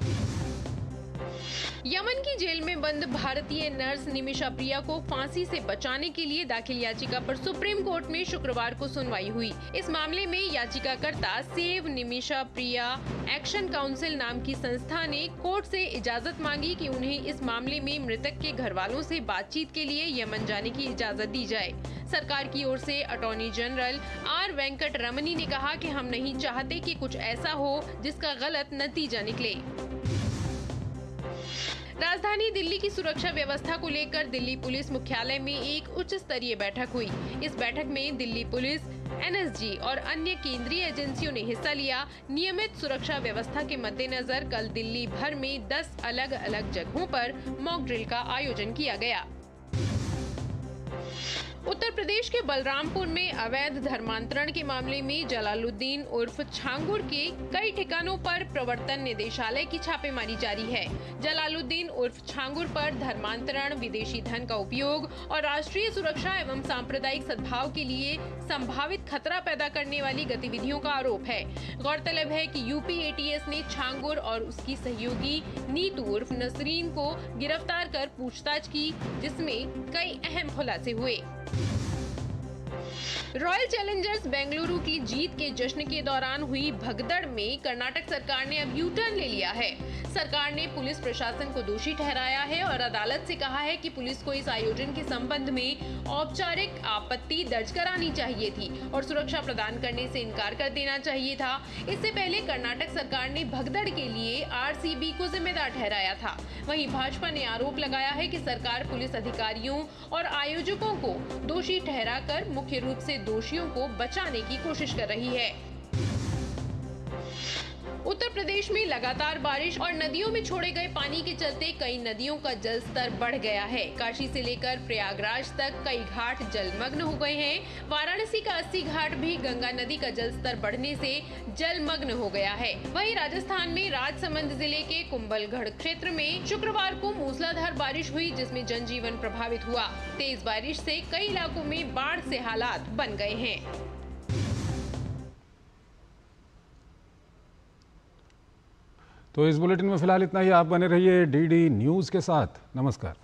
यमन की जेल में बंद भारतीय नर्स निमिषा प्रिया को फांसी से बचाने के लिए दाखिल याचिका पर सुप्रीम कोर्ट में शुक्रवार को सुनवाई हुई। इस मामले में याचिकाकर्ता सेव निमिषा प्रिया एक्शन काउंसिल नाम की संस्था ने कोर्ट से इजाजत मांगी कि उन्हें इस मामले में मृतक के घर वालों से बातचीत के लिए यमन जाने की इजाजत दी जाए। सरकार की ओर से अटॉर्नी जनरल R वेंकट रमनी ने कहा कि हम नहीं चाहते कि कुछ ऐसा हो जिसका गलत नतीजा निकले। राजधानी दिल्ली की सुरक्षा व्यवस्था को लेकर दिल्ली पुलिस मुख्यालय में एक उच्च स्तरीय बैठक हुई। इस बैठक में दिल्ली पुलिस, NSG और अन्य केंद्रीय एजेंसियों ने हिस्सा लिया। नियमित सुरक्षा व्यवस्था के मद्देनजर कल दिल्ली भर में 10 अलग-अलग जगहों पर मॉक ड्रिल का आयोजन किया गया। उत्तर प्रदेश के बलरामपुर में अवैध धर्मांतरण के मामले में जलालुद्दीन उर्फ छांगुर के कई ठिकानों पर प्रवर्तन निदेशालय की छापेमारी जारी है। जलालुद्दीन उर्फ छांगुर पर धर्मांतरण, विदेशी धन का उपयोग और राष्ट्रीय सुरक्षा एवं सांप्रदायिक सद्भाव के लिए संभावित खतरा पैदा करने वाली गतिविधियों का आरोप है। गौरतलब है कि यूपी ATS ने छांगुर और उसकी सहयोगी नीतू उर्फ नसरीन को गिरफ्तार कर पूछताछ की, जिसमें कई अहम खुलासे हुए। रॉयल चैलेंजर्स बेंगलुरु की जीत के जश्न के दौरान हुई भगदड़ में कर्नाटक सरकार ने अब यू-टर्न ले लिया है। सरकार ने पुलिस प्रशासन को दोषी ठहराया है और अदालत से कहा है कि पुलिस को इस आयोजन के संबंध में औपचारिक आपत्ति दर्ज करानी चाहिए थी और सुरक्षा प्रदान करने से इनकार कर देना चाहिए था। इससे पहले कर्नाटक सरकार ने भगदड़ के लिए RCB को जिम्मेदार ठहराया था। वहीं भाजपा ने आरोप लगाया है कि सरकार पुलिस अधिकारियों और आयोजकों को दोषी ठहराकर मुख्य रूप से दोषियों को बचाने की कोशिश कर रही है। उत्तर प्रदेश में लगातार बारिश और नदियों में छोड़े गए पानी के चलते कई नदियों का जलस्तर बढ़ गया है। काशी से लेकर प्रयागराज तक कई घाट जलमग्न हो गए हैं। वाराणसी का 80 घाट भी गंगा नदी का जलस्तर बढ़ने से जलमग्न हो गया है। वहीं राजस्थान में राजसमंद जिले के कुंभलगढ़ क्षेत्र में शुक्रवार को मूसलाधार बारिश हुई, जिसमें जनजीवन प्रभावित हुआ। तेज बारिश से कई इलाकों में बाढ़ से हालात बन गए हैं। तो इस बुलेटिन में फिलहाल इतना ही। आप बने रहिए DD न्यूज़ के साथ। नमस्कार।